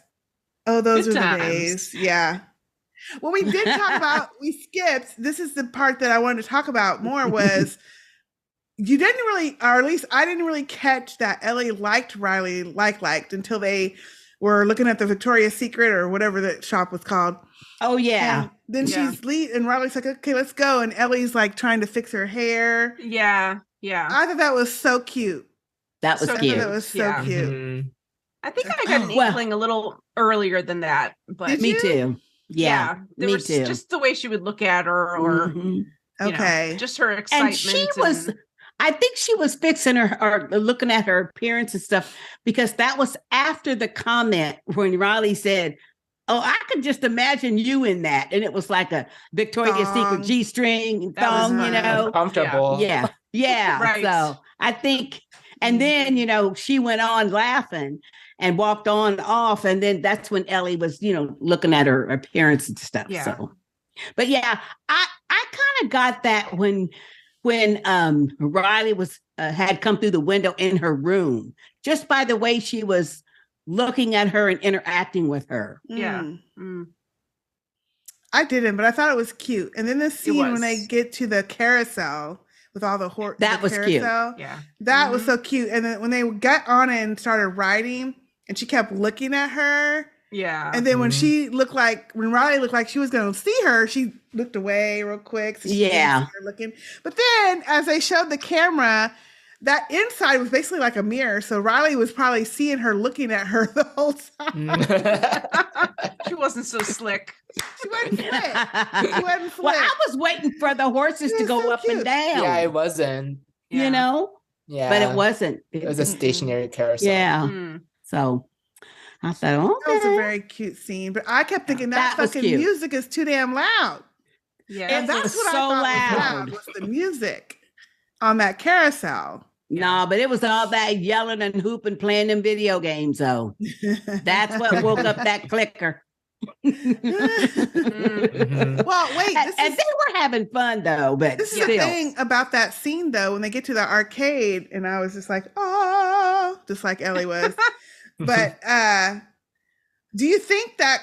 Oh, those are the days. Yeah. Well, we did talk about, we skipped. This is the part that I wanted to talk about more was you didn't really, or at least I didn't really catch that Ellie liked Riley liked until they were looking at the Victoria's Secret or whatever that shop was called. Oh, yeah. And then she's and Riley's like, okay, let's go. And Ellie's like trying to fix her hair. Yeah. Yeah. I thought that was so cute. That was cute. That was so cute. Mm-hmm. I think I got an inkling a little earlier than that, but me too. Yeah, there was too. Just the way she would look at her, or just her excitement. And she was, I think she was fixing her or looking at her appearance and stuff because that was after the comment when Riley said, "Oh, I could just imagine you in that," and it was like a Victoria's Secret G-string thong, comfortable. Yeah. Right. So I think, and then she went on laughing and walked on off. And then that's when Ellie was, looking at her appearance and stuff. Yeah. So, but yeah, I kind of got that when Riley was, had come through the window in her room, just by the way she was looking at her and interacting with her. Yeah. I didn't, but I thought it was cute. And then the scene when they get to the carousel with all the horse, that was cute. Yeah. That was so cute. And then when they got on it and started riding, and she kept looking at her. Yeah. And then when when Riley looked like she was going to see her, she looked away real quick. So she didn't see her looking. But then as they showed the camera, that inside was basically like a mirror. So Riley was probably seeing her looking at her the whole time. She wasn't so slick. She wasn't slick. Well, I was waiting for the horses to go up and down. Yeah, it wasn't. Yeah. But it wasn't. It was a stationary carousel. Yeah. So I thought, okay. That was a very cute scene. But I kept thinking that fucking music is too damn loud. Yeah. And that's what I thought was the music on that carousel. No, but it was all that yelling and hooping, playing them video games, though. That's what woke up that clicker. Well, wait. And they were having fun, though. But this is the thing about that scene, though, when they get to the arcade, and I was just like, oh, just like Ellie was. But do you think that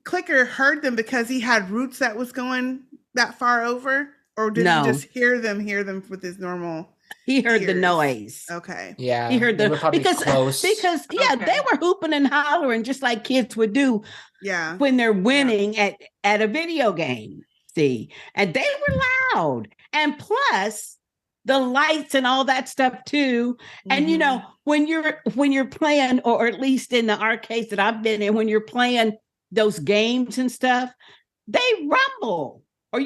clicker heard them because he had roots that was going that far over? Or did he just hear them with his normal? He heard the noise. Okay. Yeah. He heard because close. they were hooping and hollering just like kids would do when they're winning at a video game. See, and they were loud. And plus the lights and all that stuff too. And when you're playing, or at least in the arcades that I've been in, when you're playing those games and stuff, they rumble or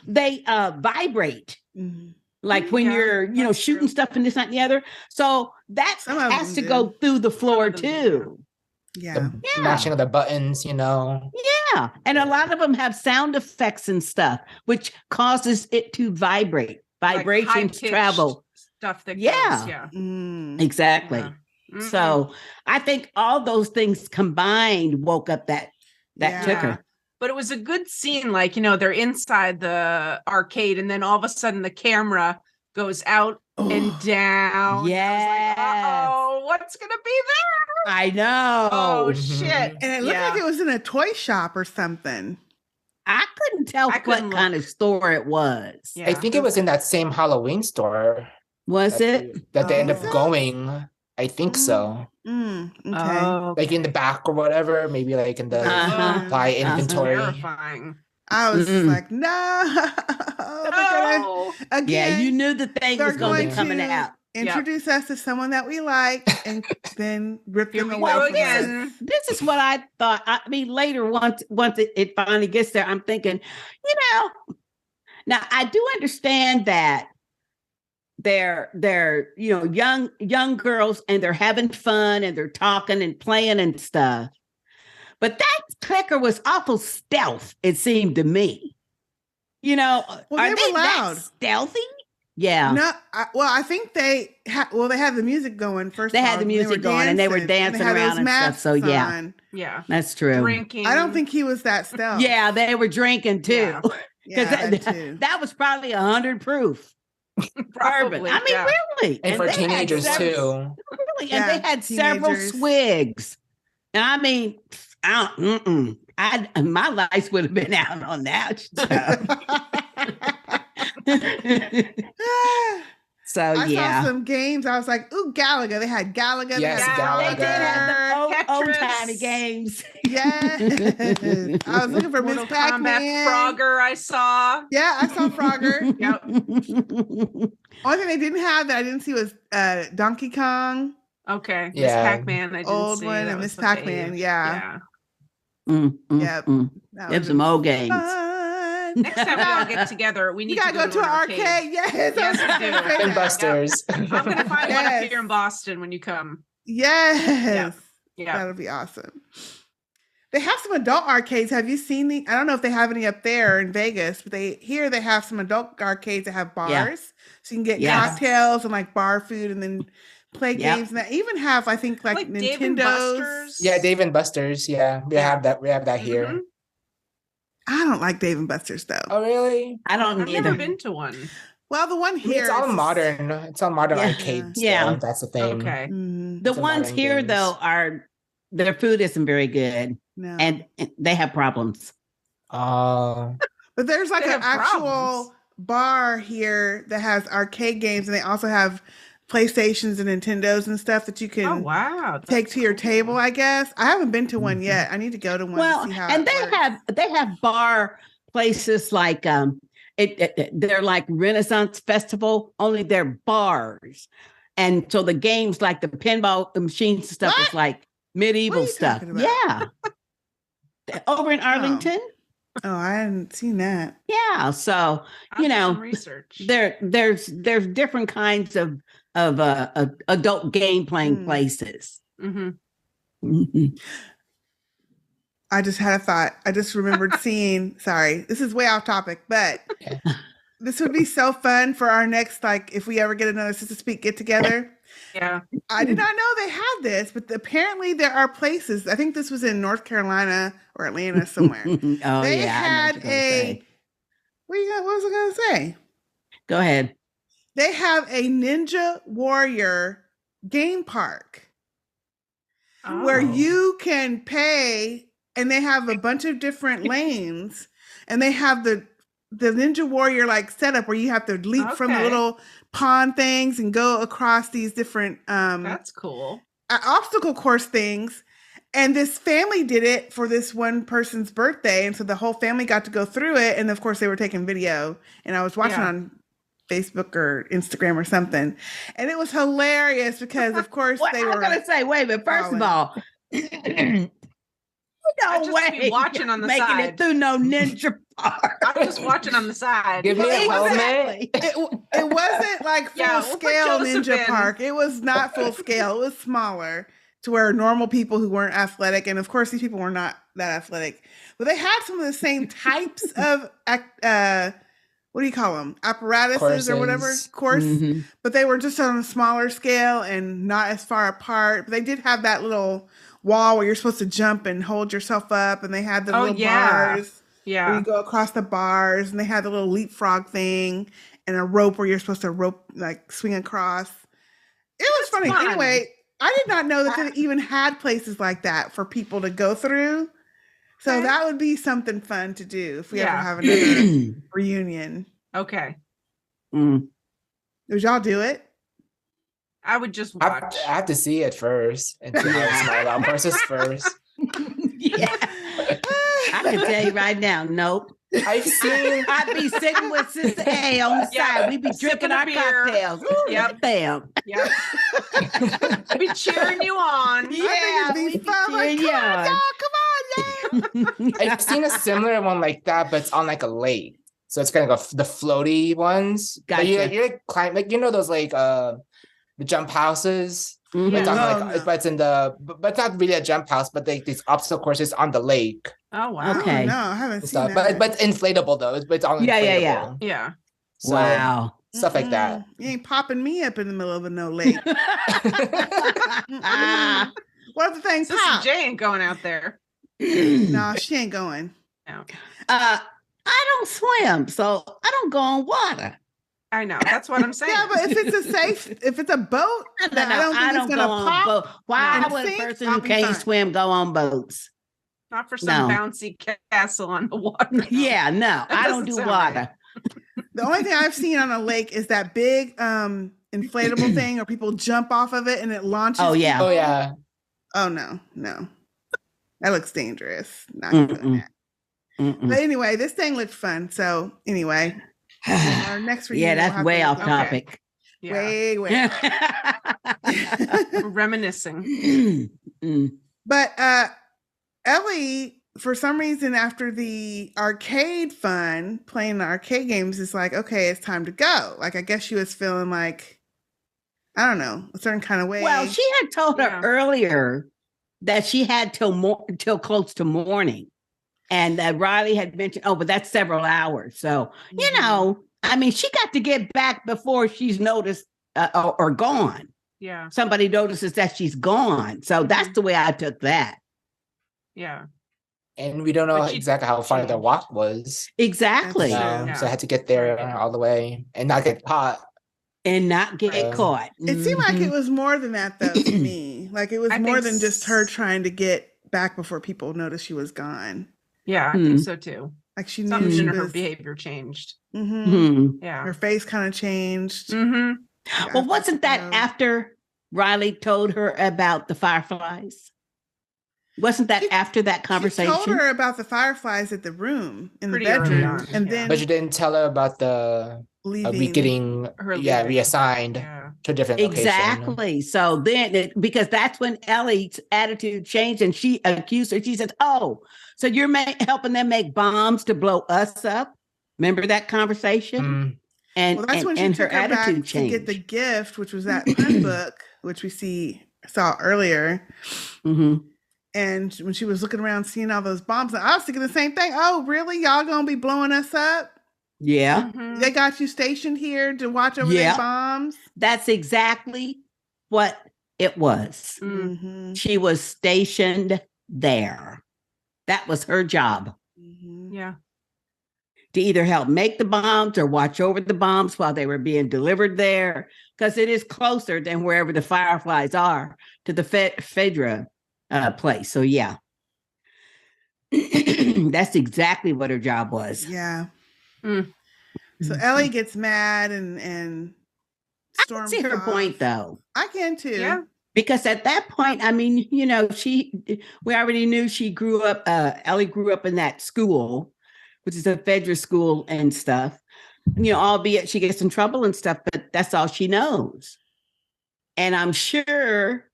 they vibrate. Mm-hmm. Like when you're shooting stuff and this, that, and the other. So that has to go through the floor too. Yeah. The mashing of the buttons, Yeah. And a lot of them have sound effects and stuff, which causes it to vibrate. Vibrations travel. Stuff that goes, Exactly. Yeah. Mm-hmm. So I think all those things combined woke up that ticker. But it was a good scene, like, they're inside the arcade and then all of a sudden the camera goes out and down. Yeah. Like, oh, what's going to be there? I know. Oh, shit. And it looked like it was in a toy shop or something. I couldn't tell what kind of store it was. Yeah. I think it was in that same Halloween store. Was it? That they ended up going. I think so. Okay. Like in the back or whatever, maybe like in the supply inventory. Terrifying. I was like, no. Again, yeah, you knew the thing was going to be coming out. Introduce us to someone that we like and then rip them away again. This is what I thought. I mean, later, once it finally gets there, I'm thinking, now I do understand that they're young girls and they're having fun and they're talking and playing and stuff. But that clicker was awful stealth, it seemed to me. Are they loud? Stealthy? Yeah. No, I think they had the music going first. They had the music going and they were dancing around and stuff. So yeah, that's true. Drinking. I don't think he was that stealth. Yeah, they were drinking too. Because that was probably 100 proof. Probably, I mean, really. And for teenagers too. Really, and they had several swigs. And I mean, my lights would have been out on that stuff. So I saw some games. I was like, "Ooh, Galaga!" They had Galaga. Yes, Galaga. They did have the old-timey games. Yes, I was looking for Miss Pac-Man. Frogger, I saw. Yeah, I saw Frogger. Yep. Only thing they didn't have that I didn't see was Donkey Kong. Okay. Miss Pac-Man. I didn't old see. one and Miss Pac-Man. Yeah. Yep. There's some old games. Next time we all get together, we need to go to an arcade. Yes, we do. And Busters. Yep. I'm going to find one up here in Boston when you come. Yes. Yeah. That'll be awesome. They have some adult arcades. Have you seen I don't know if they have any up there in Vegas, but they have some adult arcades that have bars. So you can get cocktails and like bar food and then play games. And they even have, I think, like Nintendo's. Yeah, Dave and Buster's. Yeah, we have that. We have that here. I don't like Dave and Buster's though. Oh, really? I don't I've never been to one. Well, the one here, it's all modern. It's all modern arcades. Yeah, that's the thing. Okay. The ones here though their food isn't very good, and they have problems. But there's like an actual bar here that has arcade games, and they also have PlayStations and Nintendos and stuff that you can take to your table, I guess. I haven't been to one yet. I need to go to one to see how and they have bar places like they're like Renaissance Festival, only they're bars. And so the games like the pinball machines and stuff is like medieval stuff. Yeah. Over in Arlington. Oh, I hadn't seen that. Yeah. So, research. There's different kinds of adult game playing places. I just had a thought. I just remembered seeing, sorry, this is way off topic, but this would be so fun for our next, like, if we ever get another Sister Speak get together. Yeah. I did not know they had this, but apparently there are places. I think this was in North Carolina or Atlanta somewhere. They had what was I going to say? Go ahead. They have a Ninja Warrior game park where you can pay, and they have a bunch of different lanes, and they have the Ninja Warrior like setup where you have to leap from the little pond things and go across these different that's cool obstacle course things. And this family did it for this one person's birthday, and so the whole family got to go through it. And of course, they were taking video, and I was watching on Facebook or Instagram or something, and it was hilarious because, of course, they were. I'm gonna say, wait, but first of all, no way watching on the making side. it through no ninja park. I'm just watching on the side. Give me a helmet. It wasn't like full scale Ninja Park. It was not full scale. It was smaller to where normal people who weren't athletic, and of course these people were not that athletic, but they had some of the same types of what do you call them? Apparatuses courses. Or whatever course, but they were just on a smaller scale and not as far apart. But they did have that little wall where you're supposed to jump and hold yourself up, and they had the little bars where you go across the bars, and they had the little leapfrog thing and a rope where you're supposed to swing across. It was funny. Fun. Anyway, I did not know that they even had places like that for people to go through. So that would be something fun to do if we ever have another reunion. Okay. Would y'all do it? I would just watch. I have to see it first and see how small that person's first. I can tell you right now, nope. I'd be sitting with Sister A on the side. We'd be drinking our cocktails. Damn. Yep. Be cheering you on. Yeah, we'd be cheering you on. Come on, I've seen a similar one like that, but it's on like a lake. So it's kind of the floaty ones. Gotcha. You're climbing, those the jump houses. But it's in but it's not really a jump house, but these obstacle courses on the lake. Oh wow! Okay, no, I haven't seen that. But it's inflatable though. It's all inflatable. Yeah. So, wow, stuff like that. You ain't popping me up in the middle of a no lake. What if the thing pop? Jay ain't going out there. No, she ain't going. No. I don't swim, so I don't go on water. I know. That's what I'm saying. Yeah, but if it's a boat, I don't think it's gonna pop. Why would a person who can't swim go on boats? Not for some bouncy castle on the water. Yeah, no, I don't do water. Right. The only thing I've seen on a lake is that big inflatable thing, or people jump off of it and it launches. Oh yeah. Oh yeah. Oh no. That looks dangerous. Not doing that. But anyway, this thing looked fun. So anyway, our next review. Yeah, that's way off topic. Okay. Way. Reminiscing. But Ellie, for some reason, after the arcade fun, playing the arcade games, is like, okay, it's time to go. Like, I guess she was feeling like, I don't know, a certain kind of way. Well, she had told her earlier that she had till close to morning. And Riley had mentioned, but that's several hours. So, you know, I mean, she got to get back before she's noticed or gone. Yeah. Somebody notices that she's gone. So that's the way I took that. Yeah. And we don't know exactly how far the walk was. Exactly. So I had to get there all the way and not get caught. Caught. It seemed like it was more than that, though, to me. Like, it was more than just her trying to get back before people noticed she was gone. Yeah, I think so, too. Like, she knew something in her behavior changed. Yeah. Her face kind of changed. Well, wasn't that after Riley told her about the fireflies? Wasn't that after that conversation? She told her about the fireflies at the room in the bedroom, and then but you didn't tell her about the me getting reassigned to a different location. Exactly. So then, because that's when Ellie's attitude changed, and she accused her. She said, "Oh, so you're helping them make bombs to blow us up?" Remember that conversation? And that's when she took her back to get the gift, which was that print book, which we saw earlier. And when she was looking around, seeing all those bombs, I was thinking the same thing. Oh, really? Y'all gonna be blowing us up? Yeah. They got you stationed here to watch over their bombs? That's exactly what it was. She was stationed there. That was her job. Yeah. To either help make the bombs or watch over the bombs while they were being delivered there, because it is closer than wherever the fireflies are to the Fedra place. So yeah, that's exactly what her job was. Yeah. So Ellie gets mad and storms. I can see her point, though. I can too. Yeah. Because at that point, I mean, you know, we already knew she grew up. Ellie grew up in that school, which is a Fedra school and stuff. You know, albeit she gets in trouble and stuff, but that's all she knows. And I'm sure,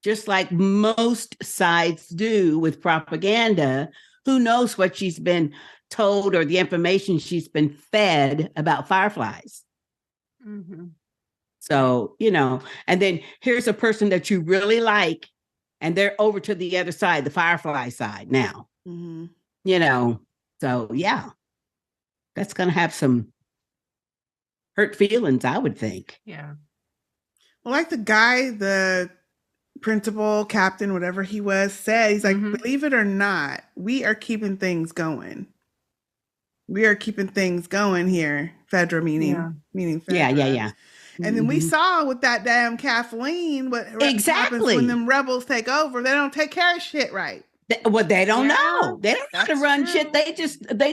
just like most sides do with propaganda, who knows what she's been told or the information she's been fed about fireflies. So, you know, and then here's a person that you really like, and they're over to the other side, the firefly side now. You know, so yeah, that's going to have some hurt feelings, I would think. Yeah. Well, like the guy, the principal, captain, whatever he was, said, he's like, believe it or not, we are keeping things going. We are keeping things going here. Fedra meaning Fedra. Yeah. And then we saw with that damn Kathleen what happens when them rebels take over. They don't take care of shit right. They don't know. They don't know how to run shit. They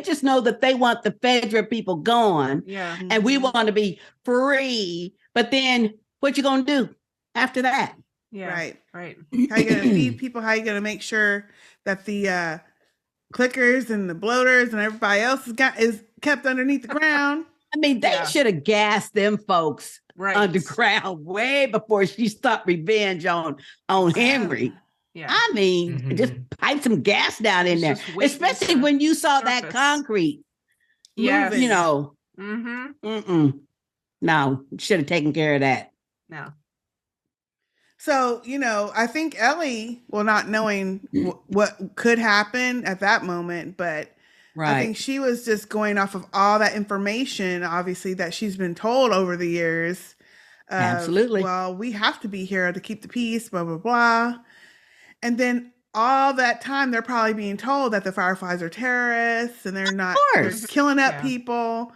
just know that they want the Fedra people gone. Yeah. And we want to be free. But then what you gonna do after that? Yeah. Right. How you gonna feed people? How you gonna make sure that the clickers and the bloaters and everybody else is kept underneath the ground? I mean, they should have gassed them folks underground way before she stopped revenge on Henry. Yeah. I mean, just pipe some gas down in there, especially when you saw that concrete. Moving. You know. No, should have taken care of that. No. So, you know, I think Ellie, well, not knowing what could happen at that moment, but I think she was just going off of all that information, obviously, that she's been told over the years. Absolutely. Well, we have to be here to keep the peace, blah, blah, blah. And then all that time they're probably being told that the Fireflies are terrorists and they're killing up people.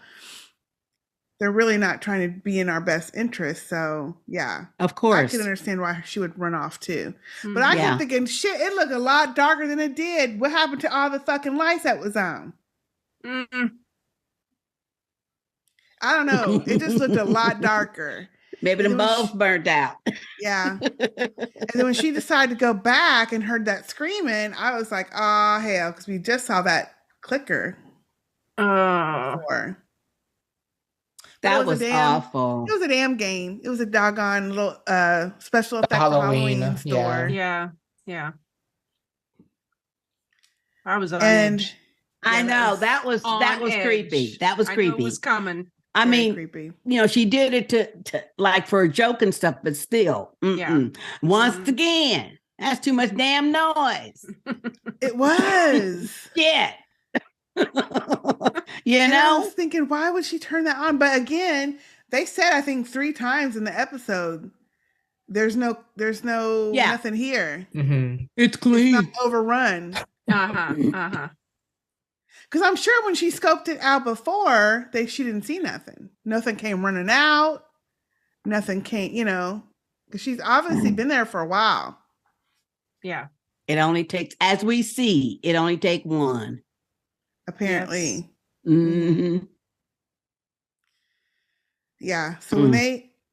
They're really not trying to be in our best interest. So yeah, of course, I can understand why she would run off too. But I kept thinking, shit, it looked a lot darker than it did. What happened to all the fucking lights that was on? I don't know. It just looked a lot darker. Maybe the bulbs burned out. Yeah. And then when she decided to go back and heard that screaming, I was like, oh, hell, because we just saw that clicker before. That was awful. It was a damn game. It was a doggone little special effect Halloween store. Yeah. I was on edge. I know that was creepy. That was creepy. It was coming. I mean, creepy. She did it to like for a joke and stuff, but still, once again, that's too much damn noise. It was. Yeah. I was thinking, why would she turn that on? But again, they said I think 3 times in the episode, there's no nothing here. Mm-hmm. It's clean. It's not overrun. Because I'm sure when she scoped it out before, she didn't see nothing. Nothing came running out. Nothing came, because she's obviously been there for a while. Yeah. It only takes, as we see, it only takes one. Apparently. Yes. Mm-hmm. Yeah. So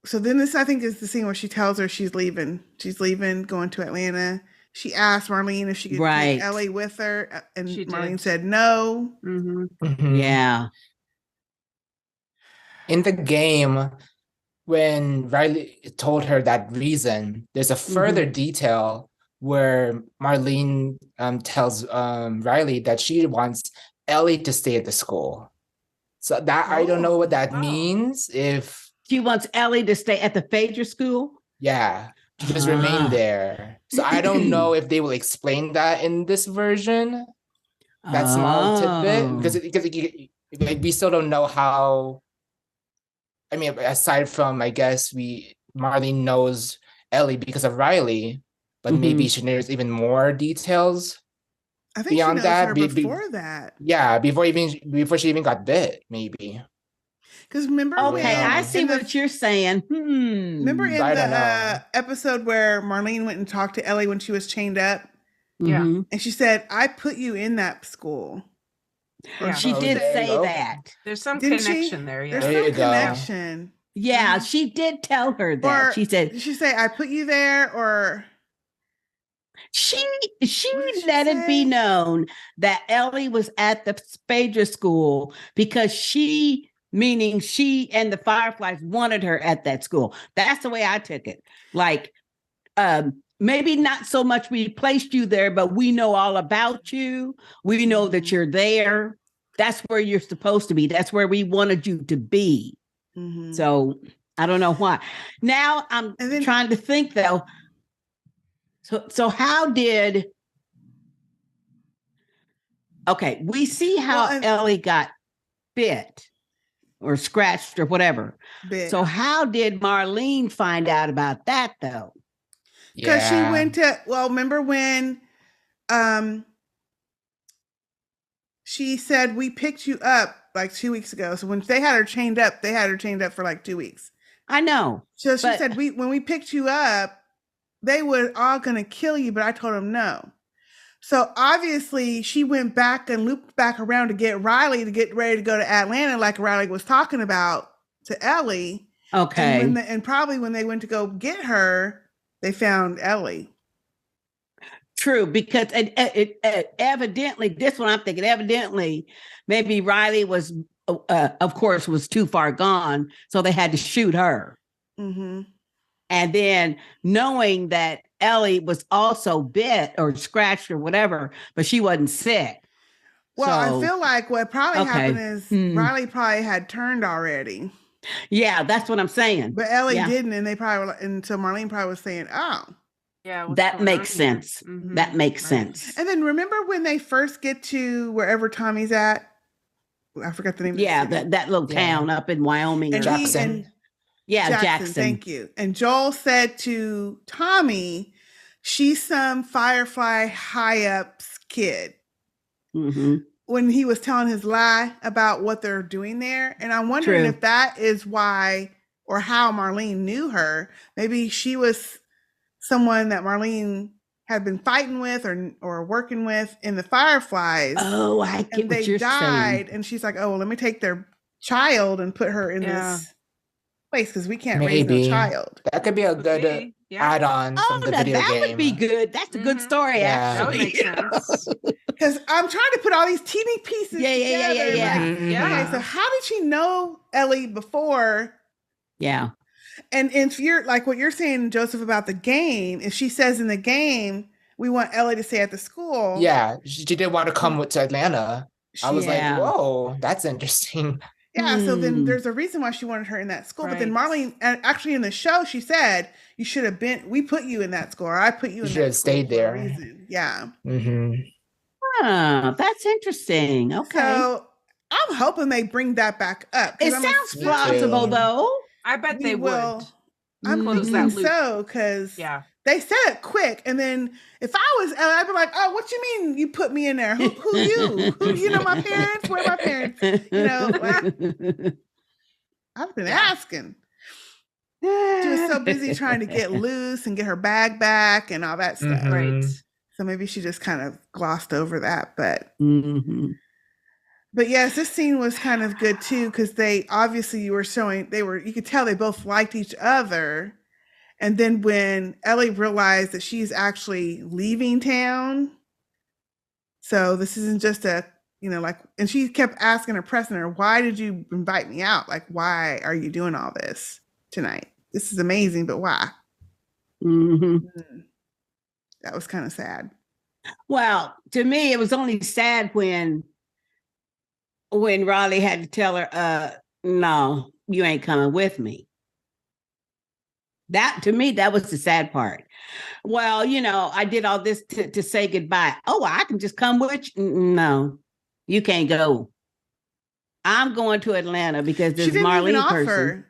so then this, I think, is the scene where she tells her she's leaving. She's leaving, going to Atlanta. She asked Marlene if she could take Ellie with her, and Marlene said no. Mm-hmm. Mm-hmm. Yeah. In the game, when Riley told her that reason, there's a further detail where Marlene tells Riley that she wants Ellie to stay at the school. So that I don't know what that means. If she wants Ellie to stay at the Phaedra school? Yeah. Just remain there. So I don't know if they will explain that in this version. That small tidbit, because we still don't know how. I mean, aside from I guess Marlene knows Ellie because of Riley, but maybe she knows even more details. I think beyond she knows that her before that. Yeah, before she even got bit, maybe. Because remember, I see what you're saying. Remember in the episode where Marlene went and talked to Ellie when she was chained up? Yeah. And she said, I put you in that school. Yeah. She did say that. There's some connection there. Yeah. There's some connection. Yeah, she did tell her that. Or, she said, did she say, I put you there? Or she let it be known that Ellie was at the Phaedra school because meaning she and the Fireflies wanted her at that school. That's the way I took it. Like, maybe not so much we placed you there, but we know all about you. We know that you're there. That's where you're supposed to be. That's where we wanted you to be. Mm-hmm. So I don't know why. Now I'm trying to think though. So how did? Okay, we see how Ellie got bit or scratched or whatever. Bit. So how did Marlene find out about that though? Because she went to, remember when she said, we picked you up like 2 weeks ago. So when they had her chained up for like 2 weeks. I know. So she said, when we picked you up, they were all going to kill you, but I told them no. So obviously she went back and looped back around to get Riley to get ready to go to Atlanta, like Riley was talking about to Ellie. Okay. And probably when they went to go get her, they found Ellie. True, because it evidently, this one I'm thinking, evidently, maybe Riley was, of course, was too far gone, so they had to shoot her. Mm-hmm. And then knowing that Ellie was also bit or scratched or whatever, but she wasn't sick. Well, I feel like what probably happened is Riley probably had turned already. Yeah, that's what I'm saying. But Ellie didn't, and they probably and so Marlene probably was saying, "Oh, yeah, that makes sense. Mm-hmm. That makes sense." And then remember when they first get to wherever Tommy's at? I forgot the name. Yeah, that little town up in Wyoming. And Jackson. Jackson. Thank you. And Joel said to Tommy she's some Firefly high ups kid. Mm-hmm. When he was telling his lie about what they're doing there. And I'm wondering if that is why or how Marlene knew her. Maybe she was someone that Marlene had been fighting with or working with in the Fireflies. Oh, I get what you're saying. And she's like, oh, well, let me take their child and put her in this place because we can't raise no child. That could be a good add-on from the video game. That would be good. That's a good story, actually. That would make sense. Because I'm trying to put all these teeny pieces together. Yeah. Okay, so how did she know Ellie before? Yeah. And if you're like what you're saying, Joseph, about the game, if she says in the game, we want Ellie to stay at the school. Yeah, she didn't want to come to Atlanta. I was like, whoa, that's interesting. Yeah, so then there's a reason why she wanted her in that school. Right. But then Marlene, actually in the show, she said, you should have been, we put you in that school, or I put you in that school. You should have stayed there. Yeah. Mm-hmm. Oh, that's interesting. Okay. So I'm hoping they bring that back up. It sounds plausible, though. I bet they will. I'm thinking so, because they said it quick. And then if I was Ellie, I'd be like, oh, what you mean you put me in there? Who you? You know my parents? Where are my parents? You know, like, I've been asking. She was so busy trying to get loose and get her bag back and all that stuff. Right. So maybe she just kind of glossed over that. But yes, this scene was kind of good too, because they obviously you could tell they both liked each other. And then when Ellie realized that she's actually leaving town, so this isn't just and she kept asking her, pressing her, why did you invite me out? Like, why are you doing all this tonight? This is amazing, but why? That was kind of sad. Well, to me, it was only sad when Riley had to tell her, no, you ain't coming with me. That, to me, that was the sad part. Well, I did all this to say goodbye. Oh, I can just come with you? No, you can't go. I'm going to Atlanta because this Marlene person.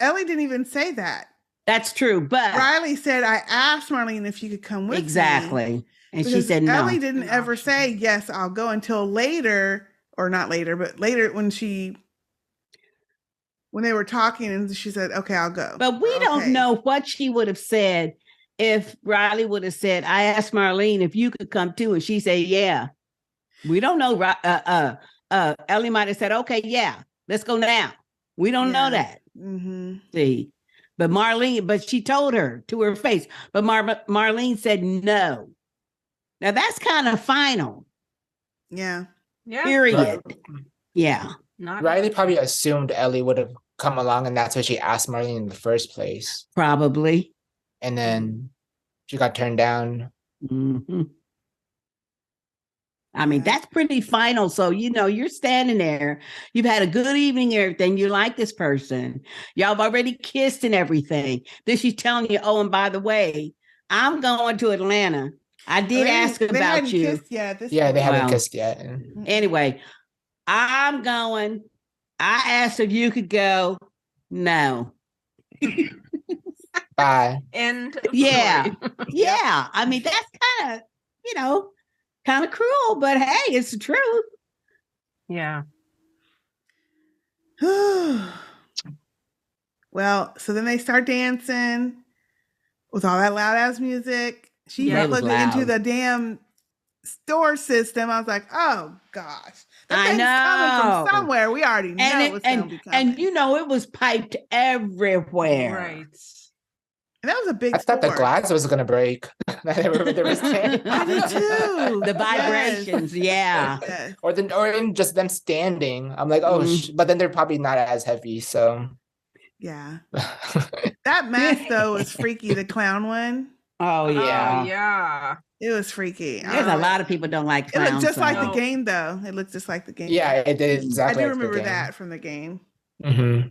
Ellie didn't even say that. That's true, but Riley said, I asked Marlene if you could come with me. Exactly. And she said no. Ellie didn't ever say, yes, I'll go, until later, or not later, but later when they were talking and she said, okay, I'll go. But we don't know what she would have said if Riley would have said, I asked Marlene if you could come too. And she said, yeah. We don't know. Ellie might have said, okay, yeah, let's go now. We don't know that. See, but she told her to her face, but Marlene said no. Now that's kind of final. Yeah. Period. Right. Yeah. Riley probably assumed Ellie would have come along, and that's why she asked Marlene in the first place. Probably. And then she got turned down. I mean, that's pretty final. So, you're standing there. You've had a good evening, everything. You like this person. Y'all have already kissed and everything. Then she's telling you, oh, and by the way, I'm going to Atlanta. I did ask about you. They haven't kissed yet. Anyway, I'm going. I asked if you could go. No. Bye. And yeah. I mean, that's kind of, kind of cruel, but hey, it's the truth. Yeah. Well, so then they start dancing with all that loud ass music. She plugged it into the damn store system. I was like, oh gosh. That thing's coming from somewhere. We already know it's going to be coming. And it was piped everywhere. Right. And that was a big I thought the glass was going to break. I did too. The vibrations, yes. Or in just them standing. I'm like, but then they're probably not as heavy, so. Yeah. That mask, though, was freaky, the clown one. Oh, yeah. Oh, yeah. It was freaky. There's a lot of people don't like clowns. It looked just like the game, though. It looked just like the game. Yeah, it did exactly. I do remember that from the game. Mm-hmm.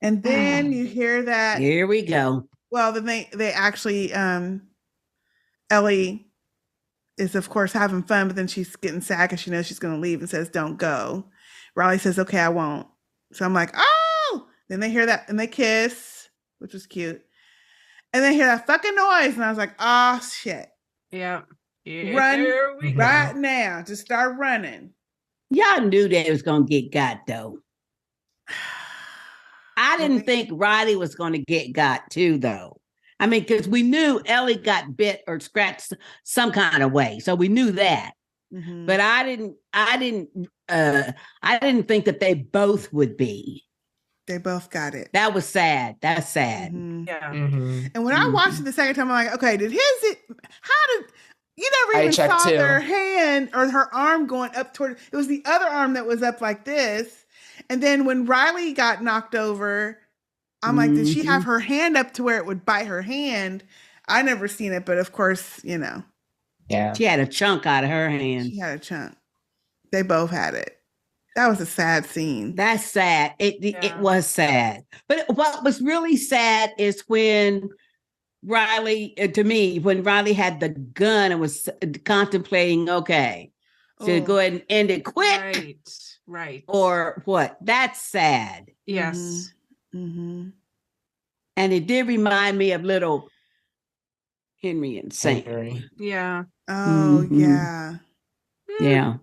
And then you hear that. Here we go. Well, then they actually, Ellie is, of course, having fun, but then she's getting sad because she knows she's going to leave and says, don't go. Riley says, okay, I won't. So I'm like, oh! Then they hear that and they kiss, which was cute. And then hear that fucking noise. And I was like, oh, shit. Yeah. Run right now. Just start running. Y'all knew they was going to get got, though. I didn't think Riley was going to get got, too, though. I mean, because we knew Ellie got bit or scratched some kind of way. So we knew that. Mm-hmm. But I didn't think that they both would be. They both got it. That was sad. That's sad. Mm-hmm. Yeah. Mm-hmm. And when I watched it the second time, I'm like, okay, how did you never even saw their hand or her arm going up toward it was the other arm that was up like this. And then when Riley got knocked over, I'm like, did she have her hand up to where it would bite her hand? I never seen it, but of course, Yeah. She had a chunk out of her hand. She had a chunk. They both had it. That was a sad scene. That's sad. It was sad. But what was really sad is when Riley had the gun and was contemplating, to go ahead and end it quick. Right. Or what? That's sad. Yes. Mm-hmm. And it did remind me of little Henry and Sam. Yeah. Oh, yeah. Yeah.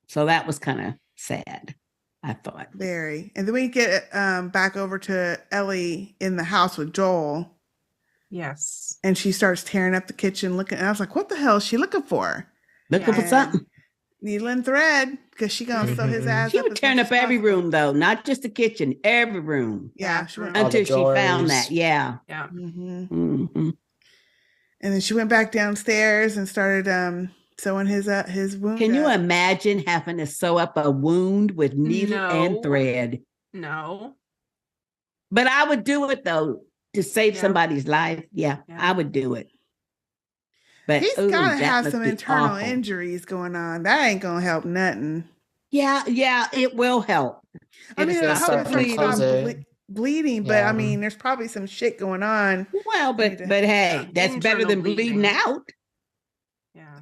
So that was kind of sad, I thought. Very. And then we get back over to Ellie in the house with Joel. Yes. And she starts tearing up the kitchen looking. And I was like, what the hell is she looking for? Looking for something. Needle and thread, because she gonna sew his ass. She was tearing up every room, though, not just the kitchen, every room. Yeah, until she found that. Yeah. Yeah. Mm-hmm. Mm-hmm. And then she went back downstairs and started sewing his wound. Can you imagine having to sew up a wound with needle and thread? No. But I would do it, though, to save somebody's life. Yeah, I would do it. But he's got to have some internal injuries going on. That ain't going to help nothing. Yeah, it will help. I mean, hopefully not bleeding, but I mean, there's probably some shit going on. Well, but hey, that's better than bleeding out. Yeah.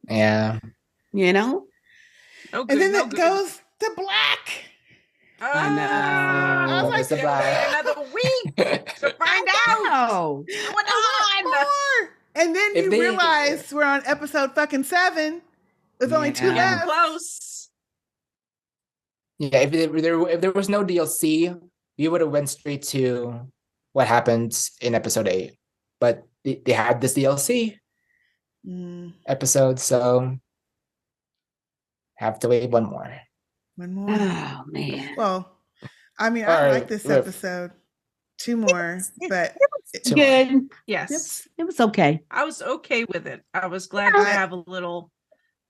Yeah. You know? And then it goes to black. I know. I was like, another week to find out what's going on. And then you realize we're on episode fucking 7. There's only 2 left. Close. Yeah, if there was no DLC, we would have went straight to what happens in episode 8. But they had this DLC episode, so have to wait one more. One more. Oh man. Well, I mean, I like this episode. 2 more, but it's good. More. Yes, it was okay. I was okay with it. I was glad to have a little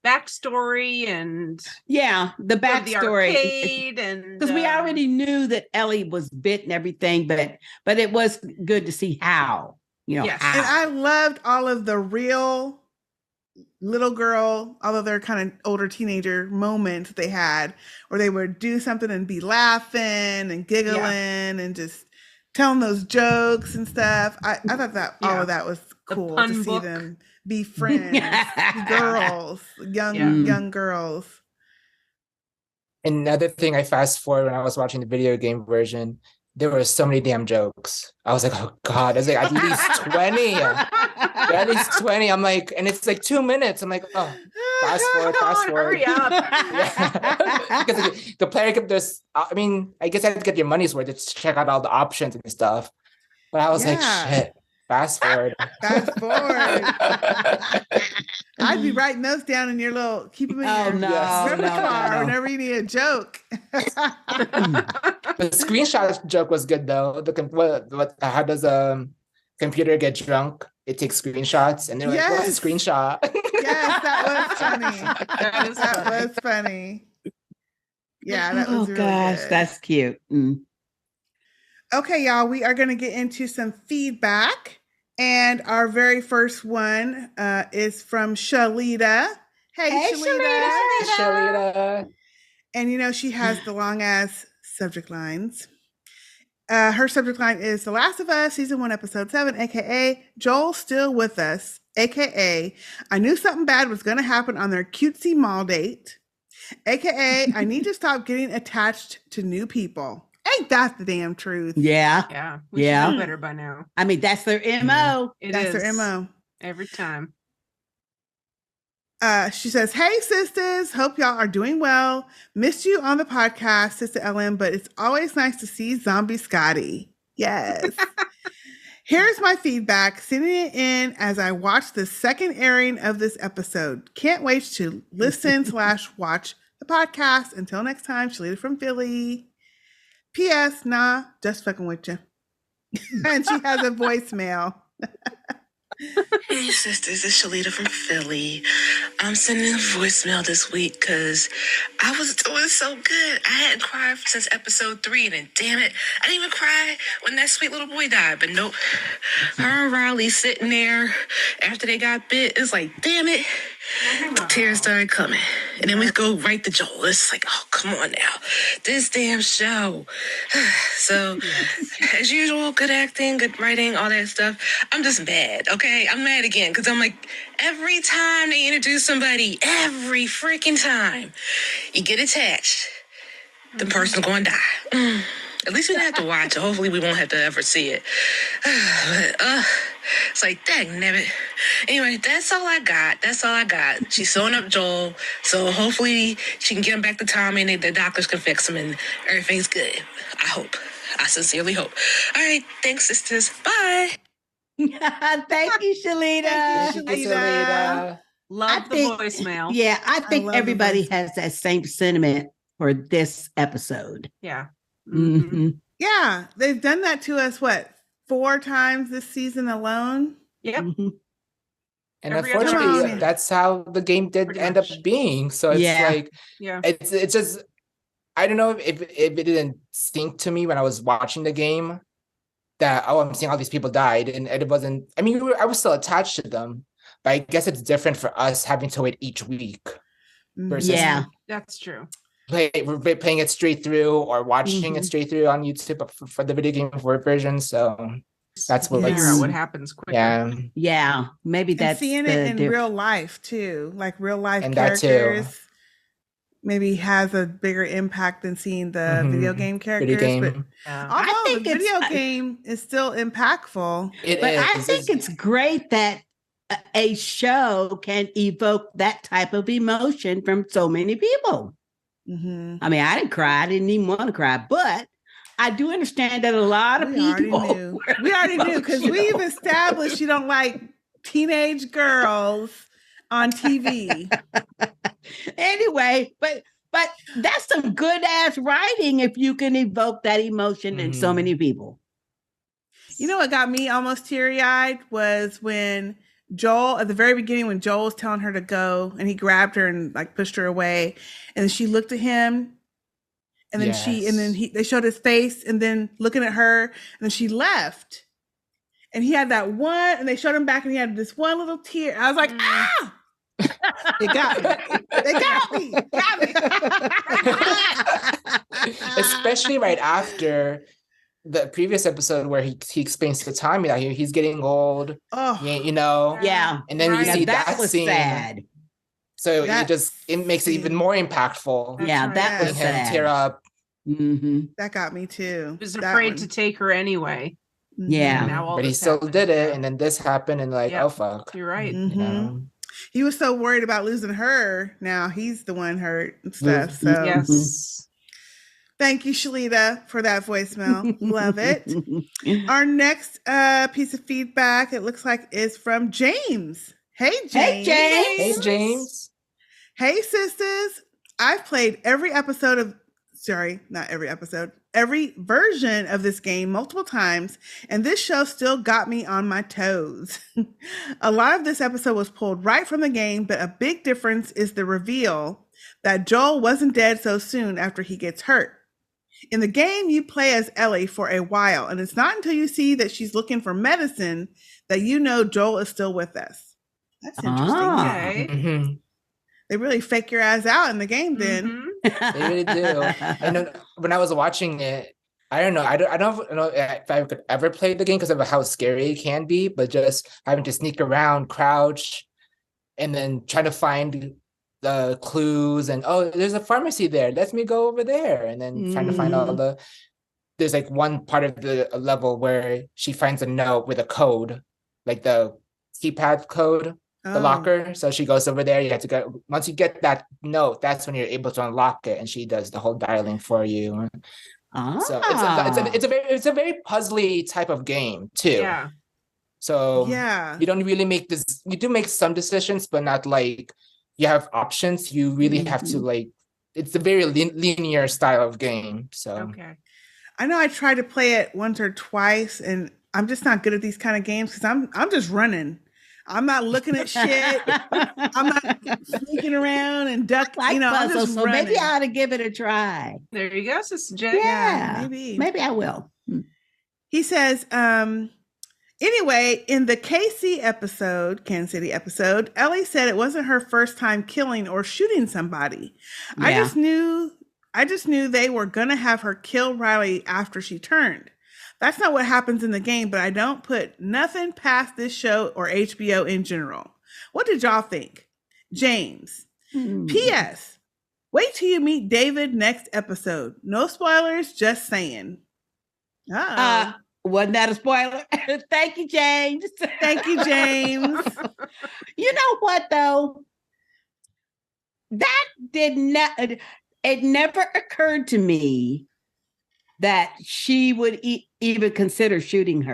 backstory and the backstory. The arcade and because we already knew that Ellie was bit and everything, but it was good to see how. How. And I loved all of the real little girl, all of their kind of older teenager moments they had where they would do something and be laughing and giggling and just telling those jokes and stuff. I thought that all of that was cool to see them be friends, girls, young girls. Another thing I fast forward when I was watching the video game version, there were so many damn jokes. I was like, oh God, there's like at least 20. At least 20. I'm like, and it's like 2 minutes. I'm like, oh, fast forward. Hurry up. Because the player kept this. I mean, I guess I had to get your money's worth to check out all the options and stuff. But I was like, shit, fast forward. Fast forward. I'd be writing those down in your little, keep them in your repertoire whenever you need a joke. The screenshot joke was good though. How does a computer get drunk? It takes screenshots, and they're like, "What's a screenshot?" Yes, that was funny. That was funny. Yeah, that was really good. That's cute. Okay, y'all, we are going to get into some feedback, and our very first one is from Shalita. Hey, Shalita. And she has the long ass subject lines. Her subject line is The Last of Us, Season 1, Episode 7, aka Joel Still With Us, aka I knew something bad was going to happen on their cutesy mall date, aka I need to stop getting attached to new people. Hey, Ain't that the damn truth? Yeah. Yeah. We should know better by now. I mean, that's their MO. That's their MO. Every time. She says, "Hey, sisters. Hope y'all are doing well. Missed you on the podcast, Sister Ellen, but it's always nice to see Zombie Scotty. Yes." Here's my feedback, sending it in as I watch the second airing of this episode. Can't wait to listen/watch the podcast. Until next time, Shalita from Philly. P.S. Nah, just fucking with you. And she has a voicemail. Hey sisters, it's Shalita from Philly. I'm sending a voicemail this week because I was doing so good. I hadn't cried since episode 3, and then damn it, I didn't even cry when that sweet little boy died. But nope, her and Riley sitting there after they got bit. It's like, damn it, the tears started coming. And then we go right to Joel. It's like, oh, come on now. This damn show. So, as usual, good acting, good writing, all that stuff. I'm just mad, okay? I'm mad again because I'm like, every time they introduce somebody, every freaking time, you get attached, the person's going to die. At least we don't have to watch it. Hopefully we won't have to ever see it. But, it's like, dang, nabbit. Anyway, that's all I got. She's sewing up Joel, so hopefully she can get him back to Tommy and the doctors can fix him and everything's good. I hope. I sincerely hope. All right, thanks, sisters. Bye. Thank you, Shalita. Thank you, Shalita. Love the voicemail. Yeah, I think everybody has that same sentiment for this episode. Yeah. Mm-hmm. Yeah, they've done that to us, 4 times this season alone? Yep. Mm-hmm. And Every unfortunately, that's how the game did end up being. So it's like, it's just, I don't know if it didn't sink to me when I was watching the game that, oh, I'm seeing all these people died. And it wasn't, I mean, I was still attached to them, but I guess it's different for us having to wait each week versus that's true. Playing it straight through or watching it straight through on YouTube for the video game version. So that's what figure out what happens quicker. Yeah, maybe that's seeing it in real life too, like real life and characters. Maybe has a bigger impact than seeing the video game characters. But although the video game is still impactful, I think it's great that a show can evoke that type of emotion from so many people. Mm-hmm. I mean, I didn't cry. I didn't even want to cry, but I do understand that a lot of people. We already knew because we've established you don't like teenage girls on TV. Anyway, but that's some good ass writing if you can evoke that emotion in so many people. You know what got me almost teary-eyed was when Joel, at the very beginning, when Joel was telling her to go and he grabbed her and like pushed her away, and then she looked at him, and then they showed his face, and then looking at her, and then she left, and he had that one, and they showed him back, and he had this one little tear. I was like, ah. It got me. Especially right after the previous episode where he explains to Tommy that he's getting old. Oh, you know? Yeah. And then you see that was scene. Sad. So it makes it even more impactful. That was sad. Tear up. Mm-hmm. That got me too. He was afraid to take her anyway. Yeah. But he still did it. And then this happened and oh, fuck. You're right. Mm-hmm. You know? He was so worried about losing her. Now he's the one hurt and stuff. So yes. Thank you, Shalita, for that voicemail. Love it. Our next piece of feedback, it looks like, is from James. Hey, James. Hey, James. Hey, sisters. I've played every version of this game multiple times, and this show still got me on my toes. A lot of this episode was pulled right from the game, but a big difference is the reveal that Joel wasn't dead so soon after he gets hurt. In the game, you play as Ellie for a while, and it's not until you see that she's looking for medicine that you know Joel is still with us. That's interesting. Okay. Mm-hmm. They really fake your ass out in the game then. They really do. I know when I was watching it, I don't know. I don't know if I could ever play the game because of how scary it can be, but just having to sneak around, crouch, and then trying to find the clues and there's a pharmacy there. Let me go over there. And then trying to find all the there's like one part of the level where she finds a note with a code, like the keypad code, the locker. So she goes over there. You have to go. Once you get that note, that's when you're able to unlock it, and she does the whole dialing for you. So it's a very puzzly type of game too. Yeah. So you don't really make this. You do make some decisions, but not like you have options. You really have to like. It's a very linear style of game. So okay. I know I tried to play it once or twice, and I'm just not good at these kind of games because I'm just running. I'm not looking at shit. I'm not sneaking around and ducking. Like I'm just so running. maybe I ought to give it a try. There you go, Sister J. Yeah, maybe I will. He says, anyway, in the KC episode, Kansas City episode, Ellie said it wasn't her first time killing or shooting somebody. Yeah. I just knew they were gonna have her kill Riley after she turned. That's not what happens in the game, but I don't put nothing past this show or HBO in general. What did y'all think? James. P.S. Wait till you meet David next episode. No spoilers, just saying. Wasn't that a spoiler? Thank you, James. Thank you, James. You know what, though? That did not, it never occurred to me that she would even consider shooting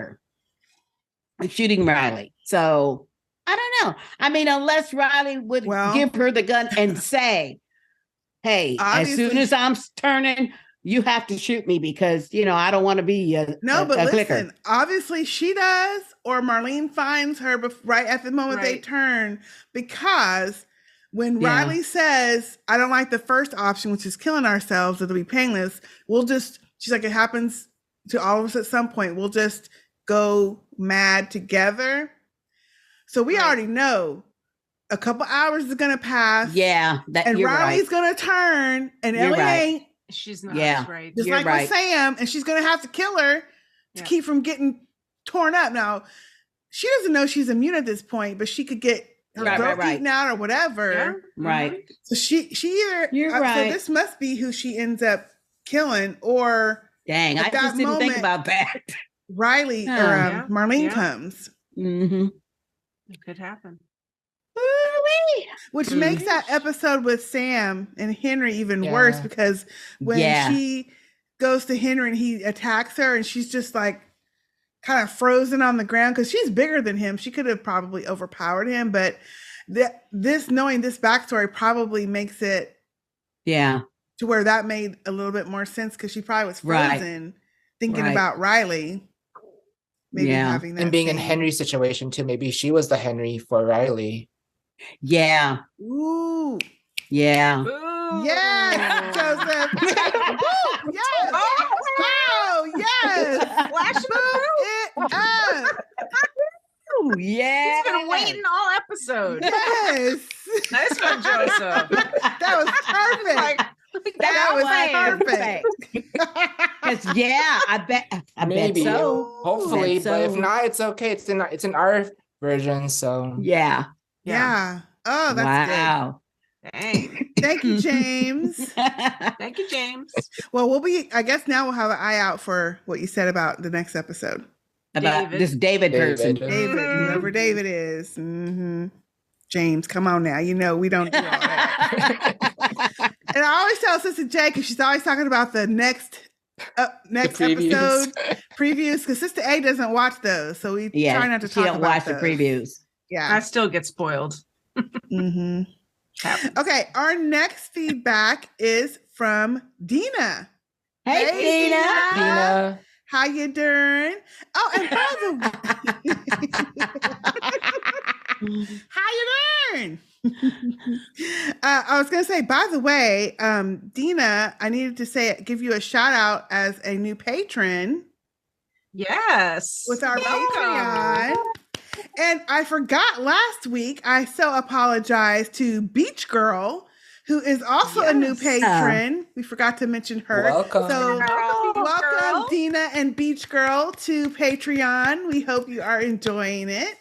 Riley. So I don't know. I mean, unless Riley would give her the gun and say, hey, as soon as I'm turning, you have to shoot me because, I don't want to be a listen, clicker. Obviously she does, or Marlene finds her right at the moment they turn, because when Riley says, I don't like the first option, which is killing ourselves, it'll be painless, she's like, it happens to all of us at some point. We'll just go mad together. So we already know a couple hours is going to pass. Yeah. And Riley's going to turn and Ellie ain't. She's not right. Just like with Sam, and she's going to have to kill her to keep from getting torn up. Now, she doesn't know she's immune at this point, but she could get her throat eaten out or whatever. Yeah. Right. So she either, so this must be who she ends up killing, or dang, I just didn't think about that. Riley or Marlene comes. Mm-hmm. It could happen. Which makes that episode with Sam and Henry even worse, because when she goes to Henry and he attacks her and she's just like kind of frozen on the ground because she's bigger than him. She could have probably overpowered him, but knowing this backstory probably makes it to where that made a little bit more sense, because she probably was frozen thinking about Riley. Maybe having that and being in Henry's situation too. Maybe she was the Henry for Riley. Yeah. Ooh. Yeah. Ooh. Yes, Jozef. Woo! Yes. Oh, yes. Flash it up. Ooh, yeah. He's been waiting all episode. Yes. Nice one, Jozef. That was perfect. That was perfect. Because I bet so. Hopefully, but if not, it's okay. It's in our version, so yeah. Oh, that's good. Dang. Thank you, James. Thank you, James. Well, I guess now we'll have an eye out for what you said about the next episode. About this David person. David, whoever David is. Mm-hmm. James, come on now. We don't do all that. And I always tell Sister J, because she's always talking about the next episode previews, because Sister A doesn't watch those, so we try not to talk about those. She don't watch the previews. Yeah, I still get spoiled. Mm-hmm. Okay, our next feedback is from Dina. Hey Dina. Dina. How you doing? Oh, and by the how you doing? I was gonna say, by the way, Dina, I needed to give you a shout out as a new patron. Yes, with our Patreon. And I forgot last week. I so apologize to Beach Girl, who is also a new patron. We forgot to mention her. Welcome. So welcome, Dina and Beach Girl, to Patreon. We hope you are enjoying it.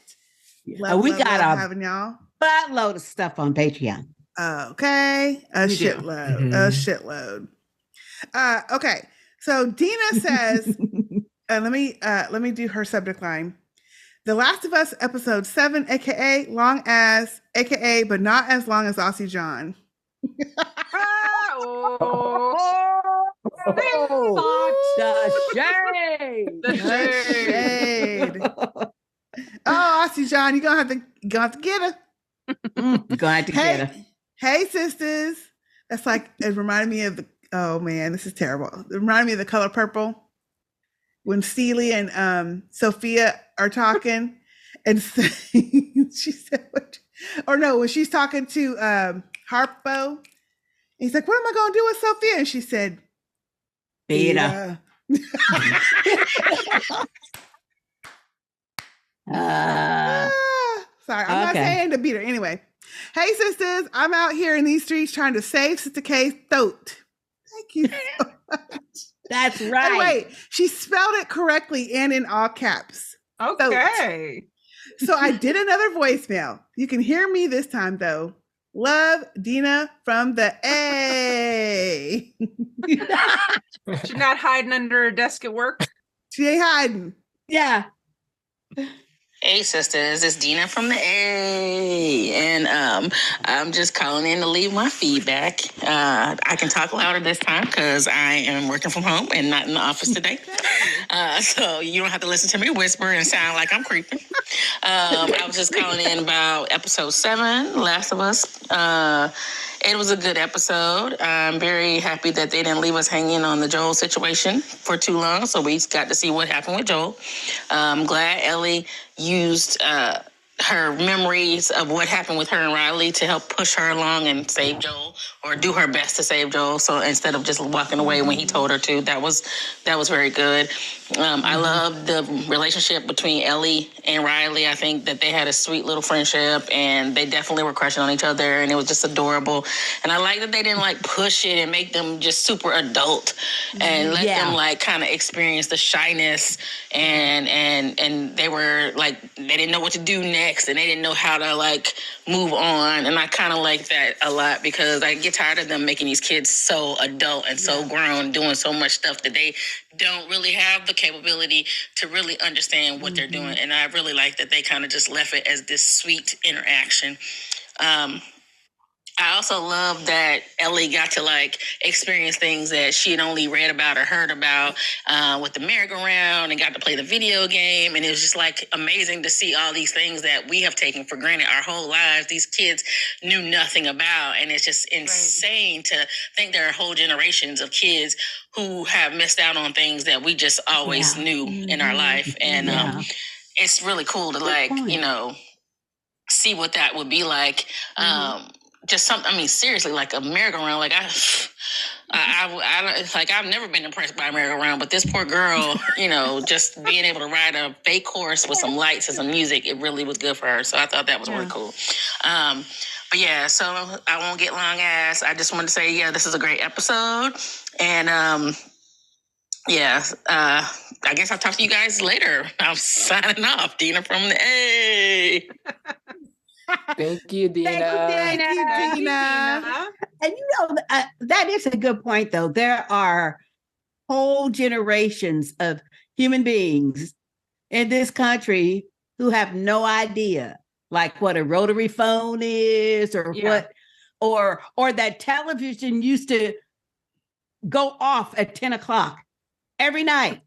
We got having y'all. Buttload of stuff on Patreon. Okay. A shitload. Okay. So Dina says, let me do her subject line. The Last of Us episode 7, aka long as, aka but not as long as Aussie John. The shade. Oh, Aussie John, you're gonna have to get her. You're gonna have to get her. Hey, sisters. That's like, it reminded me of oh man, this is terrible. It reminded me of The Color Purple when Celie and Sophia are talking, and she said, when she's talking to Harpo, he's like, "What am I gonna do with Sophia?" And she said, "Beat her." Sorry, I'm not saying to beat her. Anyway, hey sisters, I'm out here in these streets trying to save Sister K's throat. Thank you so much. That's right. And wait, she spelled it correctly and in all caps. Okay. So I did another voicemail. You can hear me this time though. Love, Dina from the A. She's not hiding under her desk at work. She ain't hiding. Yeah. Hey sisters, it's Dina from the A, and I'm just calling in to leave my feedback. I can talk louder this time because I am working from home and not in the office today, so you don't have to listen to me whisper and sound like I'm creeping. I was just calling in about episode 7, Last of Us. It was a good episode. I'm very happy that they didn't leave us hanging on the Joel situation for too long, so we got to see what happened with Joel. I'm glad Ellie used her memories of what happened with her and Riley to help push her along and save Joel, or do her best to save Joel. So instead of just walking away when he told her to, that was very good. I love the relationship between Ellie and Riley. I think that they had a sweet little friendship, and they definitely were crushing on each other, and it was just adorable. And I like that they didn't like push it and make them just super adult and let them like kind of experience the shyness, and they were like, they didn't know what to do next, and they didn't know how to like move on. And I kind of like that a lot, because I get tired of them making these kids so adult and so grown, doing so much stuff that they don't really have the capability to really understand what they're doing. And I really like that they kind of just left it as this sweet interaction. I also love that Ellie got to like experience things that she had only read about or heard about with the merry-go-round, and got to play the video game. And it was just like amazing to see all these things that we have taken for granted our whole lives. These kids knew nothing about. And it's just insane to think there are whole generations of kids who have missed out on things that we just always knew in our life. And it's really cool to like, you know, see what that would be like. Just something, I mean, seriously, like a merry-go-round. Like I've never been impressed by a merry-go-round, but this poor girl, you know, just being able to ride a fake horse with some lights and some music, it really was good for her. So I thought that was really cool. But yeah, so I won't get long ass. I just wanted to say, this is a great episode. And I guess I'll talk to you guys later. I'm signing off. Dina from the A. Thank you, Dina. Thank you, Dina. And you know, that is a good point, though. There are whole generations of human beings in this country who have no idea, like what a rotary phone is, or what, or that television used to go off at 10 o'clock every night.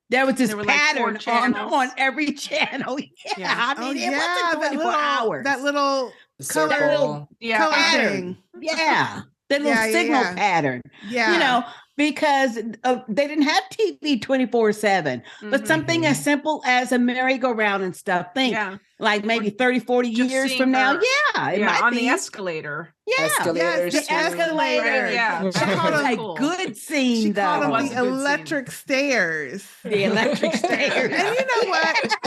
There was this pattern on every channel. I mean, it wasn't 24 hours. That little color pattern. Yeah. The little signal pattern. Yeah. You know, because they didn't have TV 24/7. But something as simple as a merry-go-round and stuff. Like maybe 30, 40 years from now. It might on be. The escalator. Escalators. The escalator. Yeah. That was a good scene, she though. called them the electric stairs. The electric stairs. And you know what?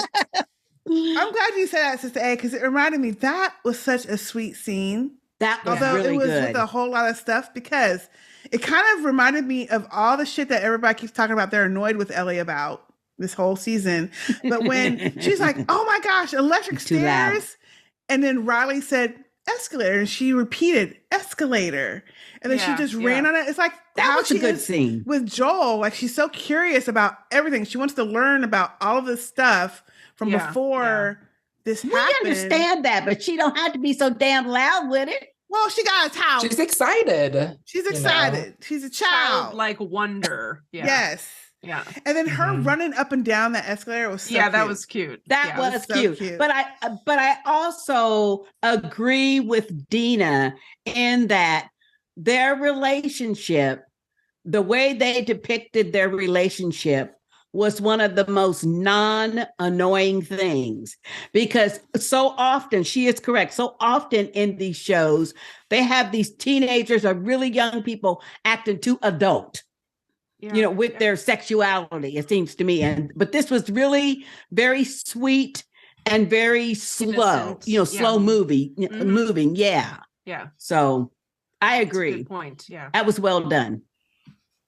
I'm glad you said that, Sister A, because it reminded me that was such a sweet scene. That was Although really it was good. with a whole lot of stuff, because it kind of reminded me of all the shit that everybody keeps talking about they're annoyed with Ellie about this whole season. But when she's like, oh my gosh, electric stairs. And then Riley said, escalator, and she repeated escalator, and then she just ran on it. It's like that was a good scene with Joel. Like, she's so curious about everything. She wants to learn about all of this stuff from before this happened. We understand that, but she don't have to be so damn loud with it. Well, she got a towel. She's excited. She's excited. She's a child. Like wonder. Yeah. Yes. Yeah. And then her running up and down that escalator was so cute. That was cute. That was so cute. But I also agree with Dina in that their relationship, the way they depicted their relationship, was one of the most non-annoying things, because so often, she is correct, so often in these shows, they have these teenagers or really young people acting too adult, with their sexuality, it seems to me. But this was really very sweet and very slow, slow moving. Yeah. So I agree. Good point. Yeah. That was well done.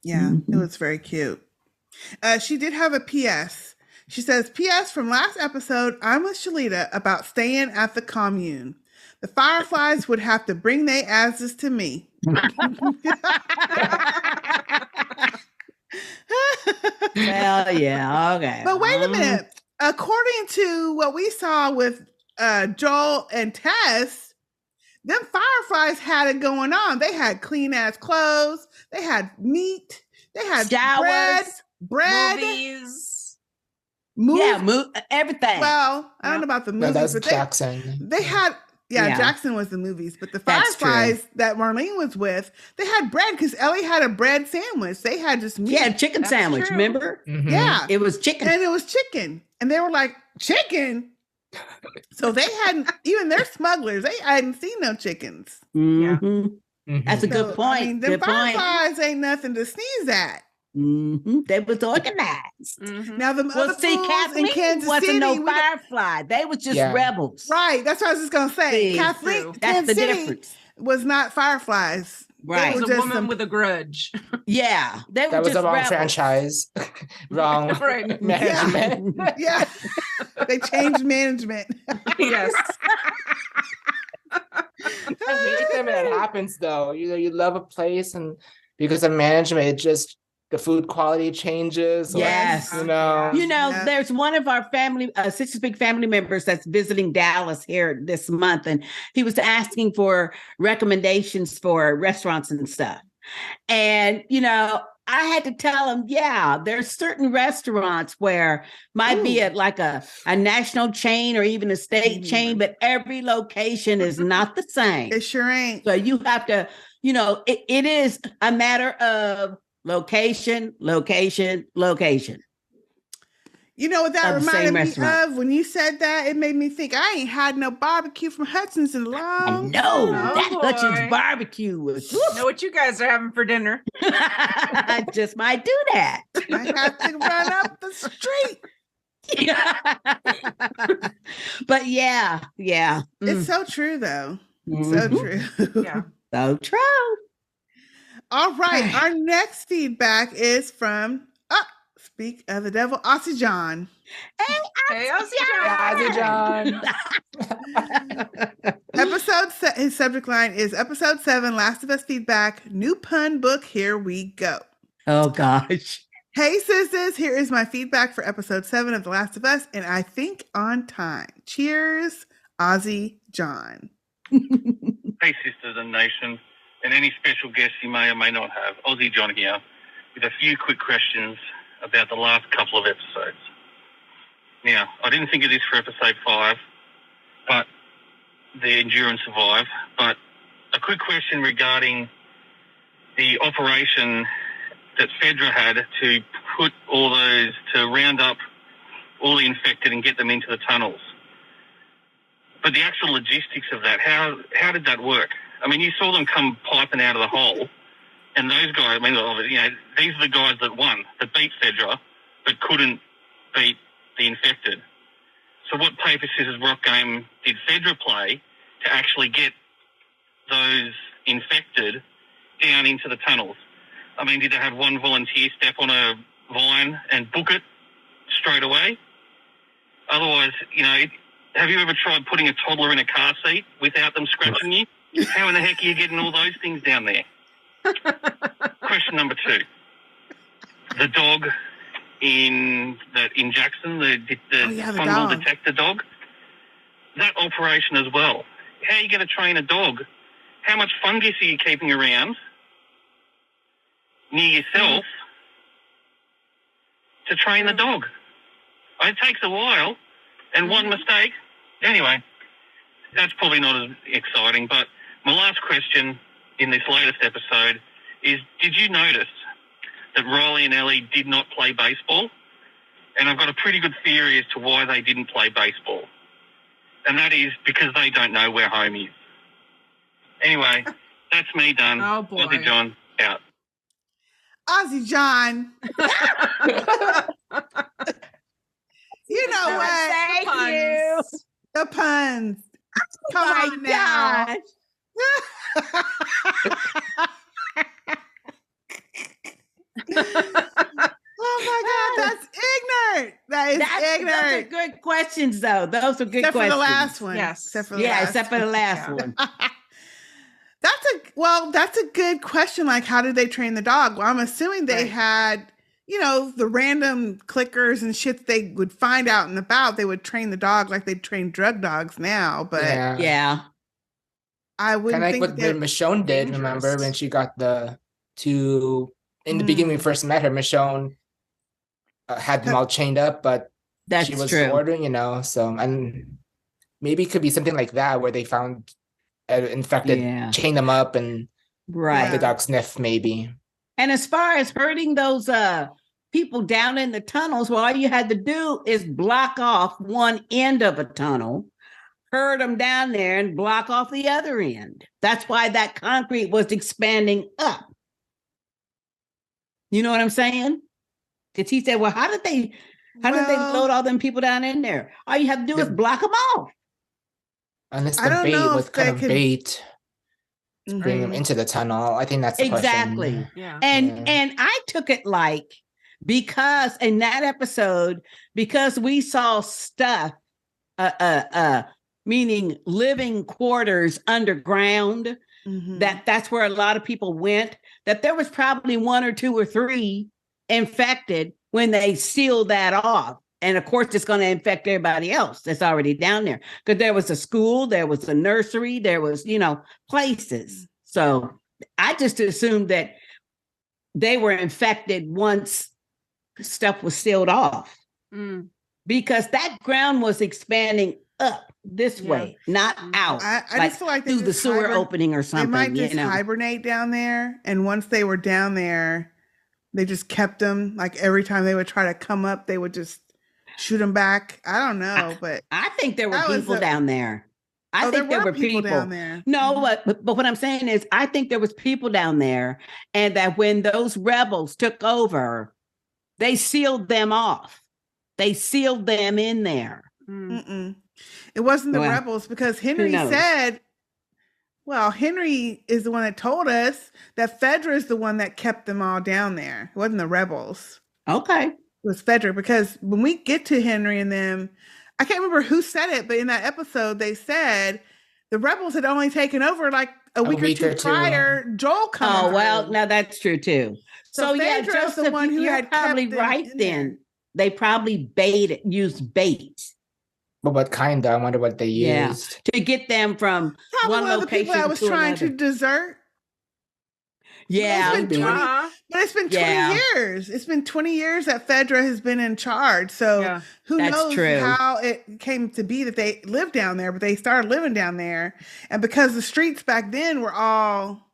Yeah, it was very cute. She did have a PS. She says, PS from last episode, I'm with Shalita about staying at the commune. The Fireflies would have to bring their asses to me. Well, yeah, okay. But wait a minute. According to what we saw with Joel and Tess, them Fireflies had it going on. They had clean ass clothes. They had meat. They had showers. Bread, movies, everything. Well, I don't know about the movies, that's but Jackson. They had, Jackson was the movies, but the Fireflies that Marlene was with, they had bread because Ellie had a bread sandwich. They had just meat. Yeah, chicken sandwich. True. Remember? Mm-hmm. Yeah, it was chicken, and they were like chicken. So they hadn't even their smugglers. They hadn't seen no chickens. Mm-hmm. Yeah, that's a good point. I mean, the Fireflies ain't nothing to sneeze at. They was organized. Now the other Kathleen in Kansas wasn't City, no Firefly. They was just rebels. Right. That's what I was just gonna say. Kathleen, that's the City difference. Was not Fireflies. Right. It was a woman with a grudge. Yeah. That was the wrong franchise. Wrong management. Yeah. They changed management. Yes. I hate them when that happens though. You love a place, and because of management, it just the food quality changes. Yes. There's one of our family, Sistahs Big family members that's visiting Dallas here this month. And he was asking for recommendations for restaurants and stuff. And, I had to tell him, there's certain restaurants where might be at like a national chain or even a state chain, but every location is not the same. It sure ain't. So you have to, it is a matter of location. You know what that reminded me of? When you said that, it made me think I ain't had no barbecue from Hudson's in a long time. That Hudson's barbecue was. Know what you guys are having for dinner? I just might do that. I have to run up the street. But yeah. It's so true, though. So true. Yeah. So true. All right. Our next feedback is from speak of the devil, Aussie John. Hey, Aussie John. His subject line is episode 7, Last of Us feedback, new pun book. Here we go. Oh gosh. Hey sisters, here is my feedback for episode 7 of The Last of Us, and I think on time. Cheers, Aussie John. Hey sisters and nation, and any special guests you may or may not have. Aussie John here with a few quick questions about the last couple of episodes. Now, I didn't think of this for episode 5, but the Endure and Survive, but a quick question regarding the operation that Fedra had to put to round up all the infected and get them into the tunnels. But the actual logistics of that, how did that work? I mean, you saw them come piping out of the hole, and those guys, these are the guys that won, that beat Fedra, but couldn't beat the infected. So what paper, scissors, rock game did Fedra play to actually get those infected down into the tunnels? I mean, did they have one volunteer step on a vine and book it straight away? Otherwise, Have you ever tried putting a toddler in a car seat without them scratching you? How in the heck are you getting all those things down there? Question number 2. The dog in Jackson, the fungal detector dog, that operation as well. How are you going to train a dog? How much fungus are you keeping around near yourself to train the dog? It takes a while, and one mistake. Anyway, that's probably not as exciting, but my last question in this latest episode is, did you notice that Riley and Ellie did not play baseball? And I've got a pretty good theory as to why they didn't play baseball. And that is because they don't know where home is. Anyway, that's me done. Oh, boy. Aussie John, out. Aussie John. You know what? Thank you. The puns. Come on now. Oh my God, that's ignorant. That's ignorant. Those are good questions, though. Those are good except questions. For the last one. Yes. Except for the last one. That's a good question. Like, how did they train the dog? Well, I'm assuming they had, the random clickers and shit they would find out and about. They would train the dog like they train drug dogs now. But yeah. I wouldn't think what Michonne did. Remember when she got the two in the beginning when we first met her? Michonne had them all chained up, but she was ordering, So and maybe it could be something like that where they found infected, chain them up, and the dog sniff maybe. And as far as hurting those people down in the tunnels, well, all you had to do is block off one end of a tunnel, herd them down there, and block off the other end. That's why that concrete was expanding up. You know what I'm saying? Because he said, well, how did they load all them people down in there? All you have to do is block them off. Unless the bait was kind of bait to bring them into the tunnel. I think that's the exactly. question. Yeah. And I took it like, because in that episode, because we saw stuff, meaning living quarters underground, that's where a lot of people went, that there was probably 1 or 2 or 3 infected when they sealed that off. And of course, it's going to infect everybody else that's already down there. Because there was a school, there was a nursery, there was, places. So I just assumed that they were infected once stuff was sealed off. Because that ground was expanding up this way, not out. I just feel like through the sewer opening or something. They might just hibernate down there. And once they were down there, they just kept them. Like every time they would try to come up, they would just shoot them back. I don't know, but I think there were people down there. I think there were people down there. No, but what I'm saying is, I think there was people down there, and that when those rebels took over, they sealed them off. They sealed them in there. It wasn't the rebels, because Henry said, Henry is the one that told us that Fedra is the one that kept them all down there. It wasn't the rebels. Okay. It was Fedra, because when we get to Henry and them, I can't remember who said it, but in that episode, they said the rebels had only taken over like a week or two prior. Joel coming. Oh, well, now that's true too. So yeah, Joseph, the one who you're probably right then. They probably used bait. But what kind? I wonder what they used to get them from probably one location to another. The people that was trying to desert. Yeah, but it's been 20 years. It's been 20 years that Fedra has been in charge. So who knows how it came to be that they lived down there, but they started living down there. And because the streets back then were all,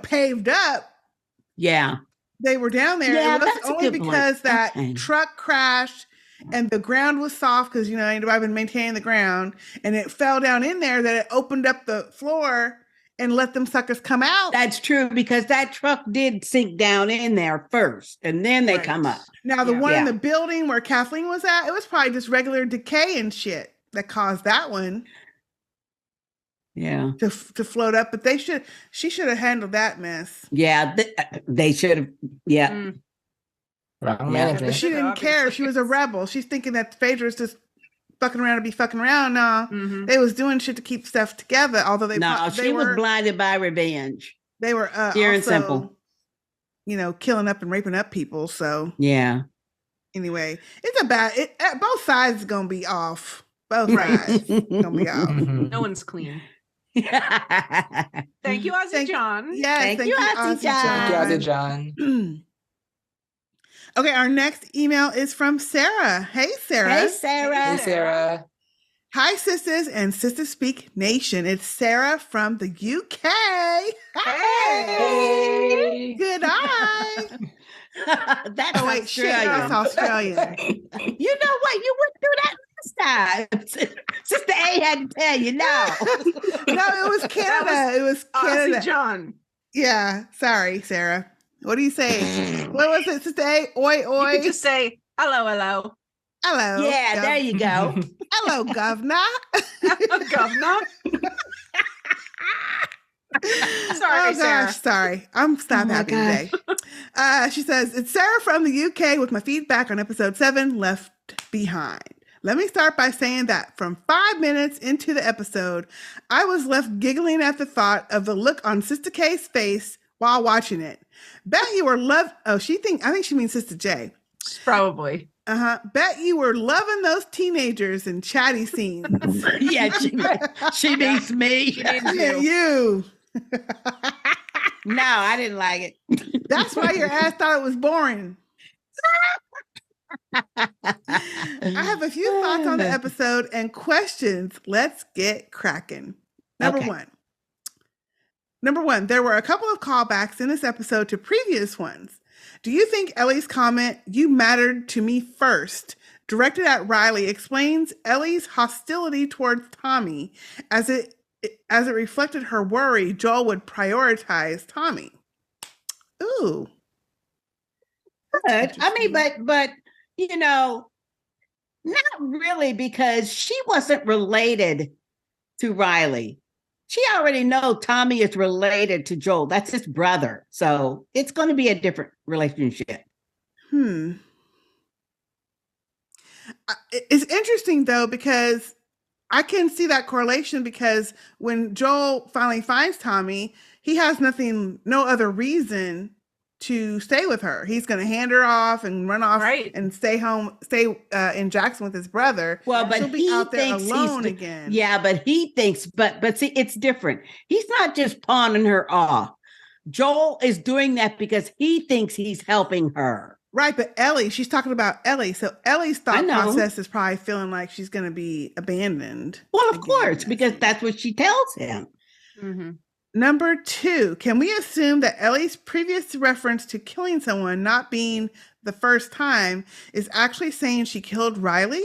paved up. Yeah. They were down there. Yeah, it was only because that truck crashed and the ground was soft, because, I've been maintaining the ground, and it fell down in there, that it opened up the floor and let them suckers come out. That's true, because that truck did sink down in there first, and then they come up. Now, the one in the building where Kathleen was at, it was probably just regular decay and shit that caused that one. Yeah. To float up, but she should have handled that mess. Yeah, they should have. Yeah. Wrong management. But she didn't care. She was a rebel. She's thinking that Phaedra's just fucking around to be fucking around. No, they was doing shit to keep stuff together. Although they was blinded by revenge. They were pure and simple. Killing up and raping up people. So yeah. Anyway, it's both sides is gonna be off. Both sides gonna be off. No one's clean. Thank you, Ozzy John. Yes, thank you, Ozzy John. Thank you, Ozzy John. Okay, our next email is from Sarah. Hey, Sarah. Hey, Sarah. Hey, Sarah. Hi, sisters and Sister Speak Nation. It's Sarah from the UK. Hey. Good eye. That's Australian. Shit, that's Australian. You know what? You went through that last time. Sister A had to tell you. No, it was Canada. It was Canada. Ozzy John. Yeah. Sorry, Sarah. What do you say? What was it, Sister A? Oi, oi. You could just say hello, hello. Hello. Yeah, there you go. Hello, governor. Governor. Sorry, Sarah. Gosh, sorry. I'm stop happy today. She says, it's Sarah from the UK with my feedback on episode 7, Left Behind. Let me start by saying that from 5 minutes into the episode, I was left giggling at the thought of the look on Sister K's face while watching it. Bet you were I think she means Sister J. Probably. Bet you were loving those teenagers and chatty scenes. Yeah, she means me. She means you. No, I didn't like it. That's why your ass thought it was boring. I have a few thoughts on the episode and questions. Let's get cracking. Number one, there were a couple of callbacks in this episode to previous ones. Do you think Ellie's comment, "You mattered to me first," directed at Riley, explains Ellie's hostility towards Tommy as it reflected her worry Joel would prioritize Tommy? Ooh. Good. I mean, but not really, because she wasn't related to Riley. She already knows Tommy is related to Joel. That's his brother. So it's going to be a different relationship. It's interesting, though, because I can see that correlation, because when Joel finally finds Tommy, he has no other reason to stay with her. He's going to hand her off and run off and stay in Jackson with his brother. Well, but she'll be out there alone again. Yeah, but he thinks, but see, it's different. He's not just pawning her off. Joel is doing that because he thinks he's helping her. Right, but Ellie, she's talking about Ellie. So Ellie's thought process is probably feeling like she's going to be abandoned. Well, of course, because that's what she tells him. Mm-hmm. Number 2, can we assume that Ellie's previous reference to killing someone not being the first time is actually saying she killed Riley?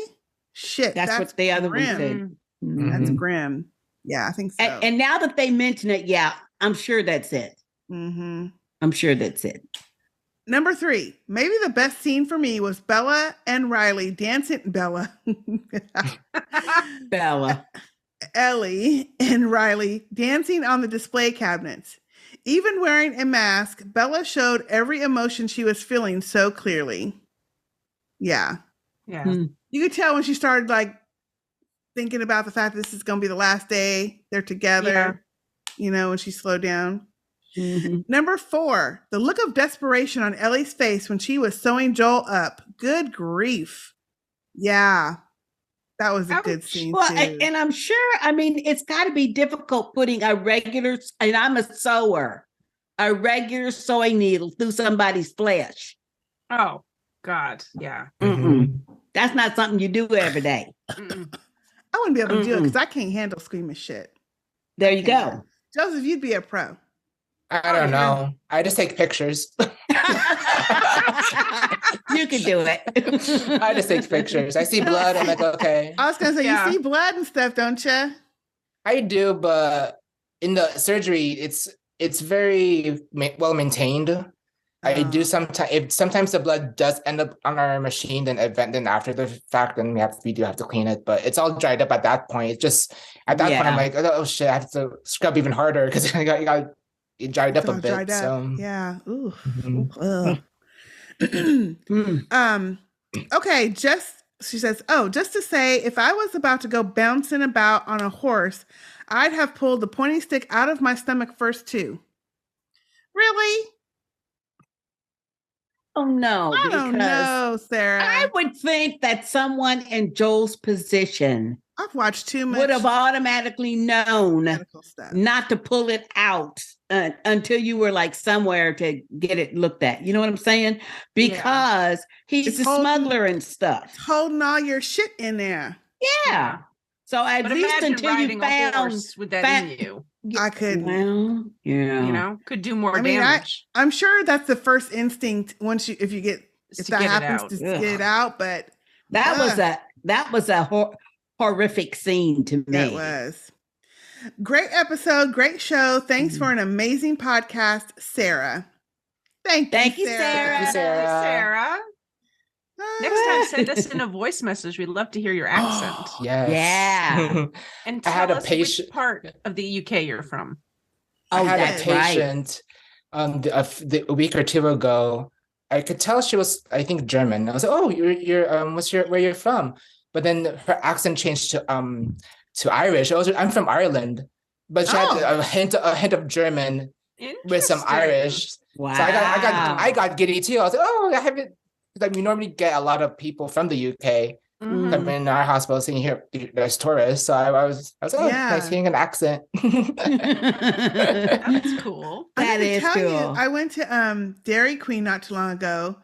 Shit, that's what the other one said. Mm-hmm. That's grim. Yeah, I think so. And now that they mention it, yeah, I'm sure that's it. Mm-hmm. I'm sure that's it. Number 3, maybe the best scene for me was Bella and Riley dancing. Ellie and Riley dancing on the display cabinets. Even wearing a mask, Bella showed every emotion she was feeling so clearly. Yeah. Yeah. You could tell when she started thinking about the fact that this is going to be the last day they're together, when she slowed down. Mm-hmm. Number 4, the look of desperation on Ellie's face when she was sewing Joel up. Good grief. Yeah. That was a good scene, too. And I'm sure, it's got to be difficult putting and I'm a sewer, a regular sewing needle through somebody's flesh. Oh, God. Yeah. Mm-mm. That's not something you do every day. Mm-mm. I wouldn't be able to do it because I can't handle screaming shit. There you go. Joseph, you'd be a pro. I don't know. I just take pictures. You can do it. I just take pictures. I see blood. I'm like, okay. I was going to say, you see blood and stuff, don't you? I do, but in the surgery, it's very well maintained. I do sometimes the blood does end up on our machine, then after the fact, then we do have to clean it. But it's all dried up at that point. It's just at that point, I'm like, oh shit, I have to scrub even harder because it dried up a bit. So yeah. Ooh. Okay, just she says, oh, just to say, if I was about to go bouncing about on a horse, I'd have pulled the pointy stick out of my stomach first too. Really? Oh no, I don't know, Sarah. I would think that someone in Joel's position I've watched too much would have automatically known not to pull it out until you were like somewhere to get it looked at. You know what I'm saying? Because he's a smuggler and stuff. It's holding all your shit in there. Yeah. So at least until you found with that in you. I could. Well, yeah. You know, could do more damage. I'm sure that's the first instinct if that happens to get it out. But that was a horrific scene to me. That was. Great episode, great show. Thanks for an amazing podcast, Sarah. Thank you, Sarah. Thank you, Sarah. Next time, send us in a voice message. We'd love to hear your accent. Yes. Yeah. And tell us which part of the UK you're from. I had a patient a week or two ago. I could tell she was, I think, German. I was like, "Oh, you're where you're from?" But then her accent changed to Irish. I'm from Ireland, but she had a hint of German with some Irish. Wow. So I got giddy too. I was like, "Oh, I haven't." Like we normally get a lot of people from the UK come in our hospital saying here there's tourists. So I was nice hearing an accent. That's cool. That is cool. I went to Dairy Queen not too long ago,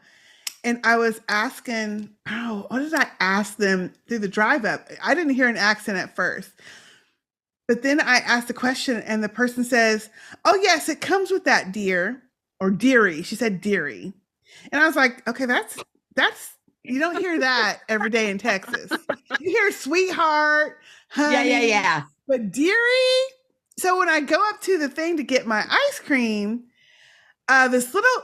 and I was asking, what did I ask them through the drive up? I didn't hear an accent at first. But then I asked the question and the person says, "Oh yes, it comes with that, dear." Or dearie. She said dearie. And I was like, okay, that's you don't hear that every day in Texas. You hear sweetheart, honey. Yeah. But dearie. So when I go up to the thing to get my ice cream,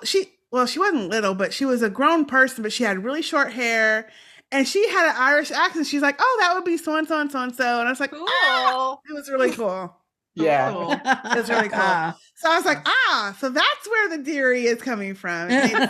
she wasn't little, but she was a grown person, but she had really short hair and she had an Irish accent. She's like, "Oh, that would be so and so and so and so." And I was like, cool. It was really cool. Yeah. Cool. It was really cool. So I was like, so that's where the dearie is coming from. That's cute.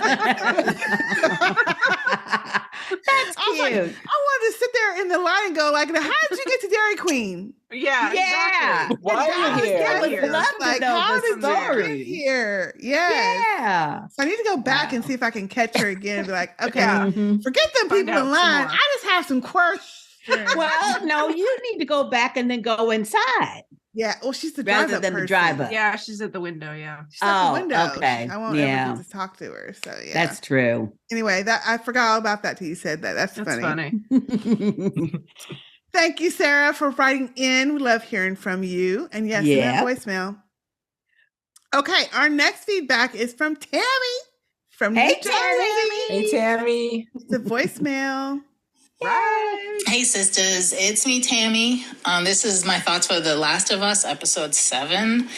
I wanted to sit there in the line and go like, how did you get to Dairy Queen? Yeah. Exactly. Why are you here? I would love to know how the did story. you get here? Yes. Yeah. So I need to go back and see if I can catch her again and be like, okay, forget them people in line. I just have some questions. Well, no, you need to go back and then go inside. Yeah, well, she's the rather than the driver. Yeah, she's at the window. Yeah, she's at the window. Okay, I won't ever get to talk to her. So yeah, that's true. Anyway, I forgot all about that till you said that. That's funny. Thank you, Sarah, for writing in. We love hearing from you. And yes, in that voicemail. Okay, our next feedback is from Tammy from New Jersey. Hey, Tammy. It's a voicemail. Right. Hey sisters, it's me, Tammy. This is my thoughts for The Last of Us, episode 7.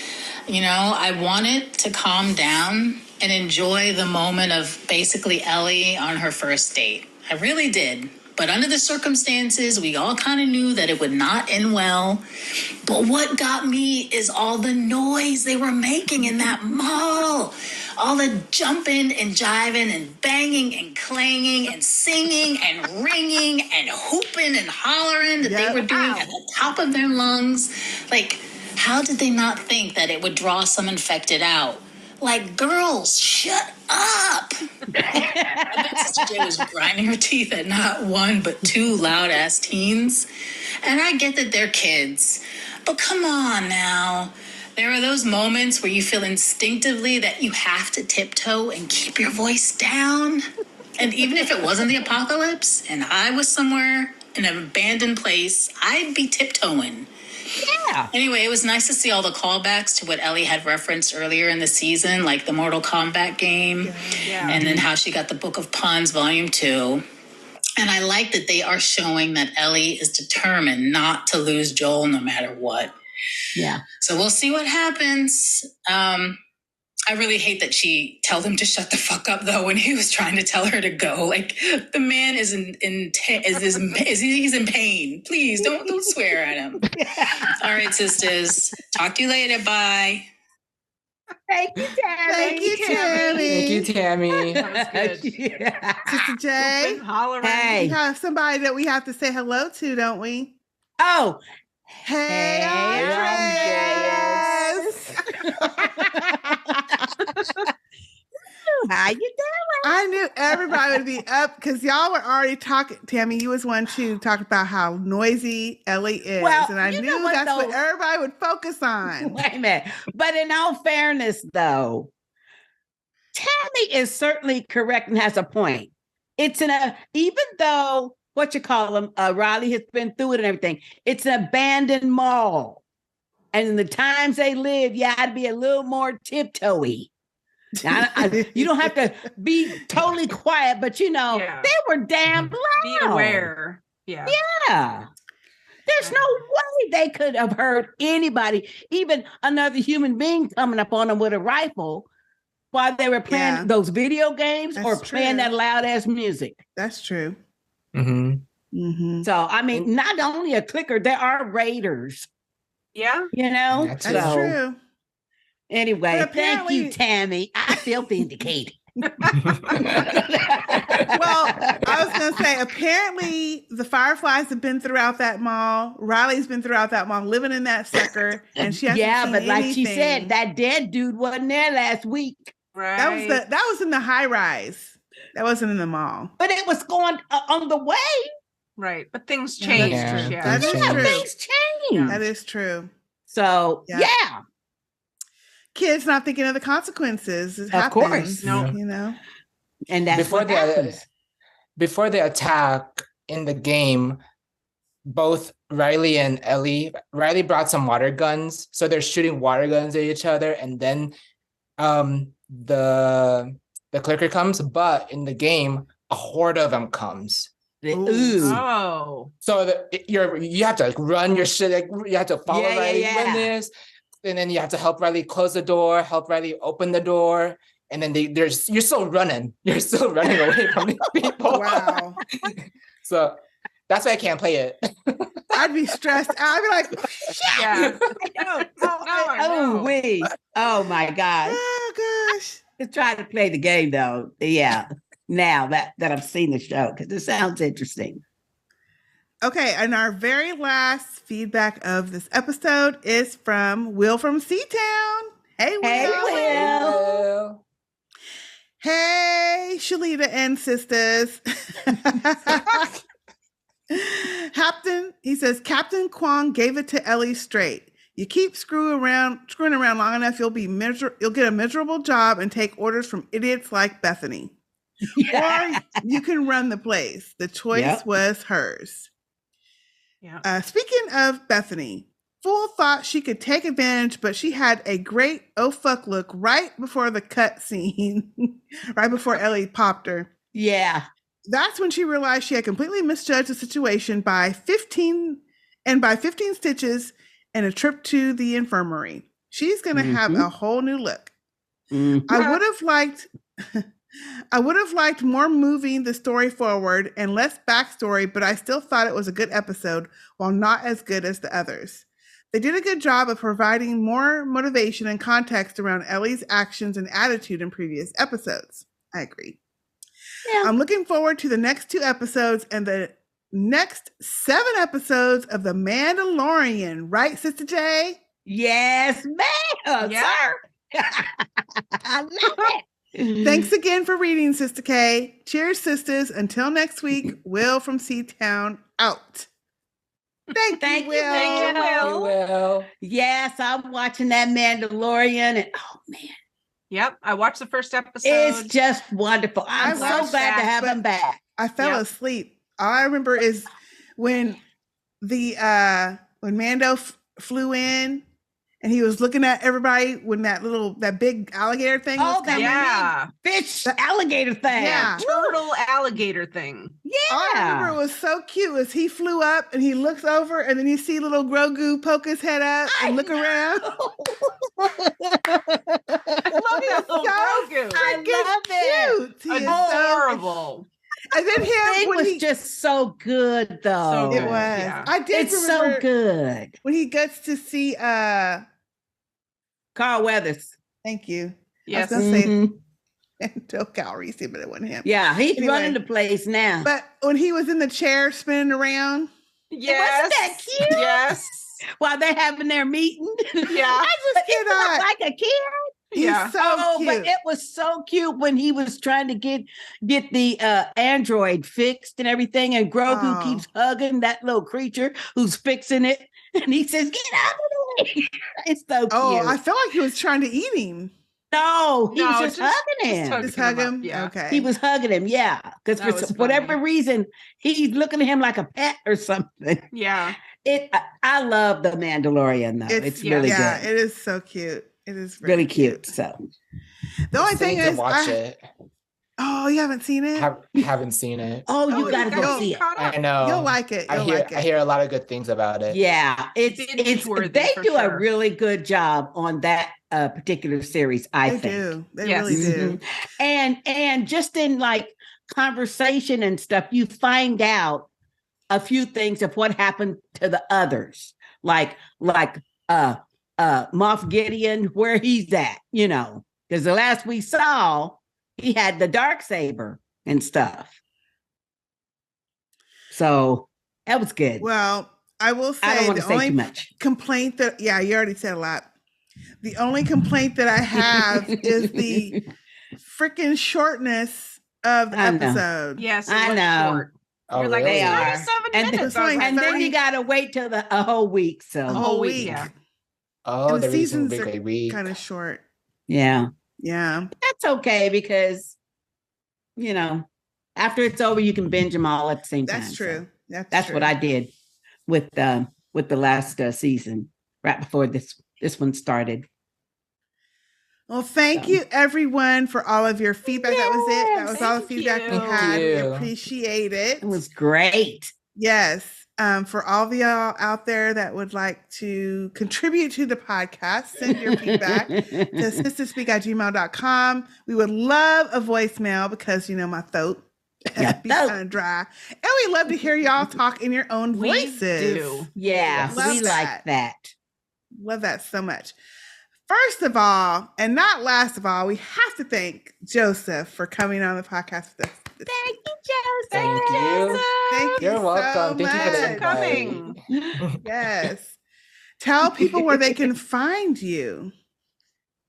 You know, I wanted to calm down and enjoy the moment of basically Ellie on her first date. I really did. But under the circumstances, we all kind of knew that it would not end well. But what got me is all the noise they were making in that mall. All the jumping and jiving and banging and clanging and singing and ringing and hooping and hollering that they were doing at the top of their lungs. Like, how did they not think that it would draw some infected out? Like, girls, shut up. I bet Sister J was grinding her teeth at not one, but 2 loud-ass teens. And I get that they're kids, but come on now. There are those moments where you feel instinctively that you have to tiptoe and keep your voice down. And even if it wasn't the apocalypse and I was somewhere in an abandoned place, I'd be tiptoeing. Yeah. Anyway, it was nice to see all the callbacks to what Ellie had referenced earlier in the season, like the Mortal Kombat game, and then how she got the Book of Puns, Volume 2. And I like that they are showing that Ellie is determined not to lose Joel no matter what. Yeah. So we'll see what happens. I really hate that she told him to shut the fuck up, though, when he was trying to tell her to go. Like, the man is he's in pain. Please don't swear at him. All right, sisters. Talk to you later. Bye. Thank you, Tammy. Thank you, Tammy. Thank you, Tammy. That was good. Sister J. Whooping, hollering. Hey. We have somebody that we have to say hello to, don't we? Oh, Hey, Andres. How you doing? I knew everybody would be up because y'all were already talking. Tammy, you was one to talk about how noisy Ellie is. Well, and I you knew know what, that's what though? everybody would focus on. Wait a minute. But in all fairness, though, Tammy is certainly correct and has a point. It's even though Riley has been through it and everything, it's an abandoned mall. And in the times they live, you had to be a little more tiptoey. Now, you don't have to be totally quiet, but they were damn loud. Be aware. Yeah. Yeah. There's no way they could have heard anybody, even another human being coming up on them with a rifle while they were playing those video games playing that loud ass music. That's true. Mm-hmm. Mm-hmm. So, I mean, not only a clicker, there are raiders. Yeah. That's true. Anyway, thank you, Tammy. I feel vindicated. Well, I was going to say, apparently the Fireflies have been throughout that mall. Riley's been throughout that mall, living in that sucker. And she hasn't seen but like anything. she said, that dead dude wasn't there last week. Right. That was in the high rise. That wasn't in the mall. But it was going on the way. Right. But things change. That is true. Things change. That is true. So, yeah. Kids not thinking of the consequences. It happens, course. No. You know? And that's what happens. Before the attack in the game, both Riley and Ellie, Riley brought some water guns. So they're shooting water guns at each other. And then the clicker comes. But in the game, a horde of them comes. Ooh. Oh. So you have to run your shit. Like, you have to follow Riley win this. And then you have to help Riley close the door, help Riley open the door. And then you're still running. You're still running away from these people. Wow. So that's why I can't play it. I'd be stressed out. I'd be like, yeah. Oh my God. Oh gosh. Let's try to play the game though. Yeah. Now that I've seen the show, because it sounds interesting. Okay, and our very last feedback of this episode is from Will from Seatown. Hey, Will. Hey, Will. Hey, Shalita and sisters. He says, Captain Kwong gave it to Ellie straight. You keep screwing around long enough, you'll get a miserable job and take orders from idiots like Bethany. Or you can run the place. The choice was hers. Yeah. Speaking of Bethany, Fool thought she could take advantage, but she had a great oh fuck look right before the cut scene, right before Ellie popped her. Yeah. That's when she realized she had completely misjudged the situation by 15 stitches and a trip to the infirmary. She's going to have a whole new look. Mm-hmm. I would have liked more moving the story forward and less backstory, but I still thought it was a good episode, while not as good as the others. They did a good job of providing more motivation and context around Ellie's actions and attitude in previous episodes. I agree. Yeah. I'm looking forward to the next 2 episodes and the next 7 episodes of The Mandalorian. Right, Sister J? Yes, ma'am. Yeah. I love it. Thanks again for reading, Sister K. Cheers, sisters. Until next week, Will from Seatown out. Thank you, Will. Thank you, Will. Yes, I'm watching that Mandalorian, and oh man. Yep, I watched the first episode. It's just wonderful. I'm so glad to have him back. I fell asleep. All I remember is when when Mando flew in and he was looking at everybody when that big alligator thing was coming. Yeah. Fish alligator thing. Yeah. Turtle alligator thing. Yeah. All I remember was so cute was he flew up and he looks over and then you see little Grogu poke his head up and look around. I love that little Grogu. I love it. He is adorable. And then it was just so good, though. So it was. Yeah. I did. It's so good when he gets to see Carl Weathers. Thank you. Yes. I was going to say Until Calrissian, but it wasn't him. Yeah, he's running the place now. But when he was in the chair spinning around. Yes. Wasn't that cute? Yes. While they're having their meeting. Yeah. I just cannot. Like a kid. Yeah. So cute. But it was so cute when he was trying to get the android fixed and everything, and Grogu keeps hugging that little creature who's fixing it, and he says, "Get out of the way!" It's so cute. Oh, I felt like he was trying to eat him. No, he was just hugging him. Just hug him? Yeah. Okay. He was hugging him, yeah. Because for whatever reason, he's looking at him like a pet or something. Yeah. I love The Mandalorian, though. It's really good. Yeah, it is so cute. It is really cute. So the only thing is, watch it. Oh, you haven't seen it? Haven't seen it. Oh, you gotta go see it. I know. You'll like it. I hear a lot of good things about it. Yeah, they do a really good job on that particular series. I think they really do. And just in like conversation and stuff, you find out a few things of what happened to the others, like Moff Gideon, where he's at, because the last we saw, he had the Darksaber and stuff. So that was good. Well, I will say, I don't want to say too much. Complaint that, you already said a lot. The only complaint that I have is the freaking shortness of the episode. Yes, I know. Short. Oh, You're like, really? 37 minutes. And then you got to wait till a whole week. So a whole week. Yeah. Oh, and the seasons are kind of short. Yeah. Yeah. That's okay because, after it's over, you can binge them all at the same time. That's true. So that's what I did with the last season, right before this one started. Well, thank you everyone for all of your feedback. That was it. That was all the feedback we had. We appreciate it. It was great. Yes. For all of y'all out there that would like to contribute to the podcast, send your feedback to sisterspeak@gmail.com. We would love a voicemail because, my throat be kind of dry. And we love to hear y'all talk in your own voices. We do. Yeah, we like that. Love that so much. First of all, and not last of all, we have to thank Jozef for coming on the podcast with us. Thank you, Jozef. Thank you. Thank you. You're welcome. So Thank you for coming. Yes. Tell people where they can find you.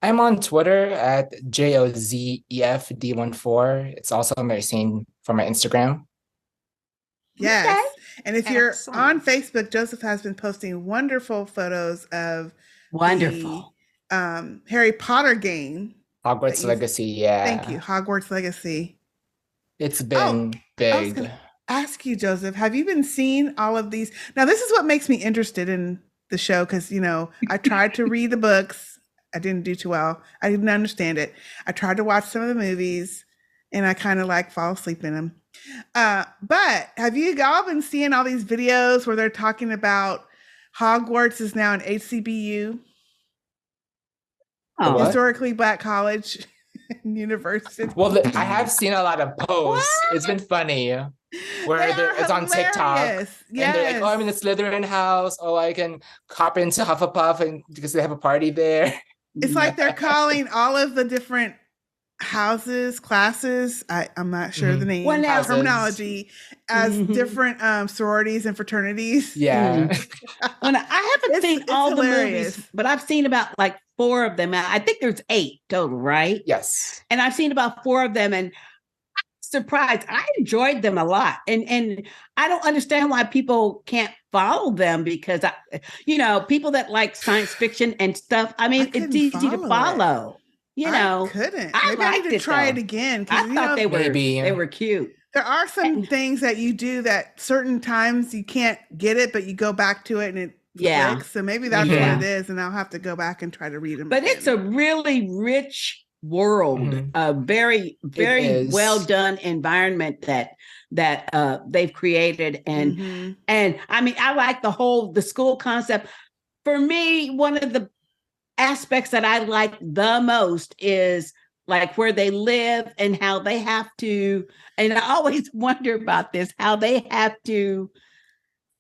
I'm on Twitter at JOZEFD14. It's also very seen from my Instagram. Yes. Okay. And if you're on Facebook, Jozef has been posting wonderful photos of the Harry Potter game. Hogwarts Legacy, yeah. Thank you. Hogwarts Legacy. It's been big. I was gonna ask you, Jozef, have you been seeing all of these? Now, this is what makes me interested in the show because, I tried to read the books. I didn't do too well. I didn't understand it. I tried to watch some of the movies and I kind of fall asleep in them. But have you all been seeing all these videos where they're talking about Hogwarts is now an HBCU? Historically Black college university. Well, I have seen a lot of posts. What? It's been funny where it's on TikTok. Yes. And they're like, I'm in the Slytherin house. Oh, I can hop into Hufflepuff and because they have a party there. It's like they're calling all of the different houses, classes, I'm not sure the name, terminology, as different sororities and fraternities. Yeah. Well, I haven't seen all the movies, but I've seen about 4 of them. I think there's 8 total, right? Yes. And I've seen about 4 of them, and I'm surprised. I enjoyed them a lot. And I don't understand why people can't follow them because, people that like science fiction and stuff, it's easy to follow. I couldn't. Maybe I need to try it again. I thought they were cute. There are some things that you do that certain times you can't get it, but you go back to it and it clicks. So maybe that's what it is, and I'll have to go back and try to read them. But it's a really rich world, a very, very well done environment that they've created, and I like the school concept. For me, one of the aspects that I like the most is where they live and how they have to, and I always wonder about this, how they have to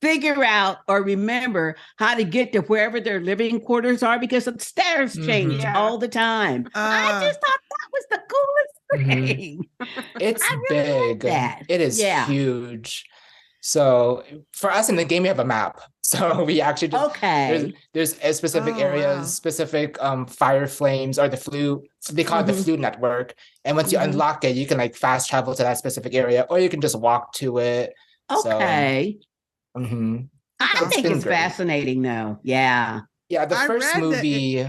figure out or remember how to get to wherever their living quarters are because the stairs change all the time. I just thought that was the coolest thing. It's really big. That. It is huge. So for us in the game, we have a map. So we actually just, there's specific areas, specific fire flames or the flue. They call it the flue network. And once you unlock it, you can like fast travel to that specific area, or you can just walk to it. Okay. So, I think it's fascinating though. Yeah. Yeah. The first movie.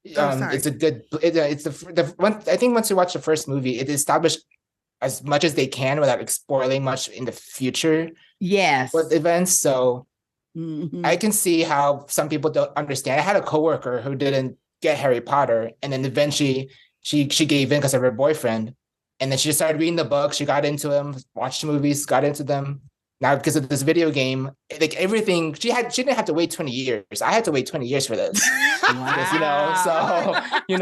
It's a good. It's the one. I think once you watch the first movie, it established as much as they can without like spoiling much in the future. Yes. With events, so I can see how some people don't understand. I had a coworker who didn't get Harry Potter, and then eventually she gave in because of her boyfriend, and then she just started reading the books. She got into them, watched the movies, got into them. Now, because of this video game, like everything, she didn't have to wait 20 years. I had to wait 20 years for this. Wow. You're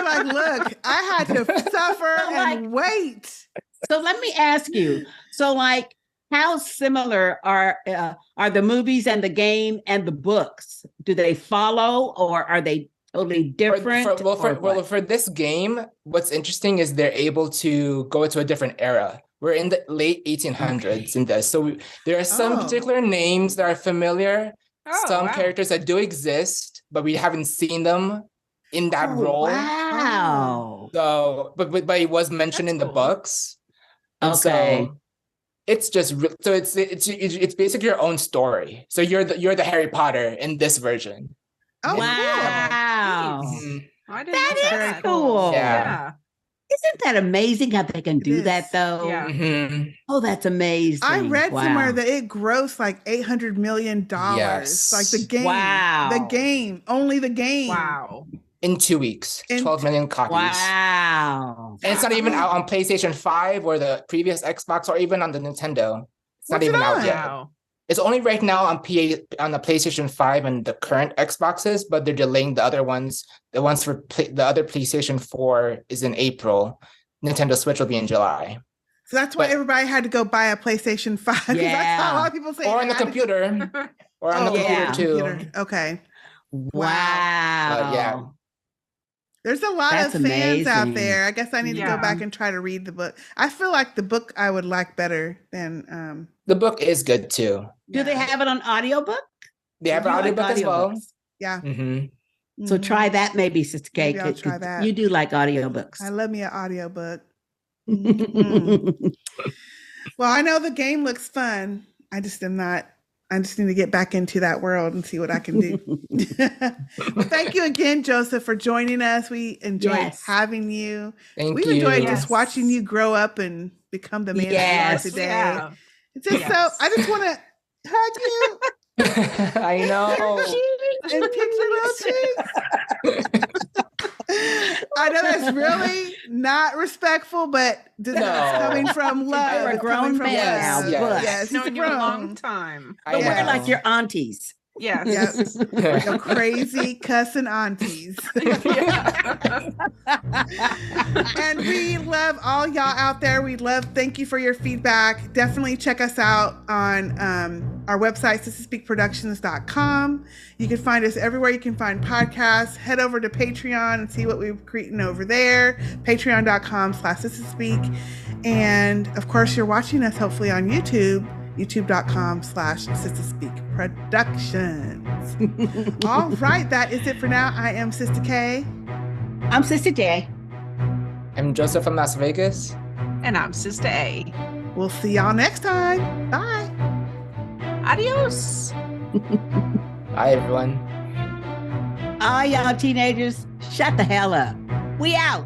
like, look, I had to suffer and wait. So let me ask you. So, like, how similar are the movies and the game and the books? Do they follow, or are they totally different? For this game, what's interesting is they're able to go into a different era. We're in the late 1800s in this. So there are some particular names that are familiar, some characters that do exist, but we haven't seen them in that role. Wow. So, but it was mentioned in the books. And okay. So it's just it's basically your own story. So you're the Harry Potter in this version. Oh, wow. Cool. That is cool. Yeah. Isn't that amazing how they can do that though? Yeah. Oh, that's amazing. I read somewhere that it grossed like $800 million. Yes. Like the game. Wow. The game. Only the game. Wow. In 2 weeks. 12 million copies. Wow. And it's not even out on PlayStation 5 or the previous Xbox or even on the Nintendo. It's not even out yet. Wow. It's only right now on the PlayStation 5 and the current Xboxes, but they're delaying the other ones. The ones for the other PlayStation 4 is in April. Nintendo Switch will be in July. So that's why everybody had to go buy a PlayStation 5. Yeah. That's how a lot of people say. Or on the computer. Or on the computer too. Computer. Okay. Wow. Yeah. There's a lot of fans out there. I guess I need to go back and try to read the book. I feel like the book I would like better than the book is good too. Do they have it on audiobook? They have an audiobook as well. Yeah. Mm-hmm. So try that maybe, Sister Kay. I'll try that. You do like audiobooks. I love me an audiobook. Well, I know the game looks fun. I just need to get back into that world and see what I can do. Well, thank you again, Jozef, for joining us. We enjoyed having you. Thank you. We enjoyed just watching you grow up and become the man that you are today. Yeah. It's just so, I just want to hug you. I know. And pinch your little cheeks. I know that's really not respectful, but this is coming from love. You're a grown man now. Yes, known you a long time. But we're like your aunties. Yes. Your crazy cussing aunties. And we love all y'all out there. Thank you for your feedback. Definitely check us out on our website, sistahspeakproductions.com. You can find us everywhere you can find podcasts. Head over to Patreon and see what we're creating over there. Patreon.com/sistahspeak. And of course, you're watching us hopefully on YouTube. youtube.com/sistahspeakproductions. All right, that is it for now. I am Sister K. I'm Sister J. I'm Jozef from Las Vegas. And I'm Sister A. We'll see y'all next time. Bye. Adios. Bye, everyone. All y'all teenagers, shut the hell up. We out.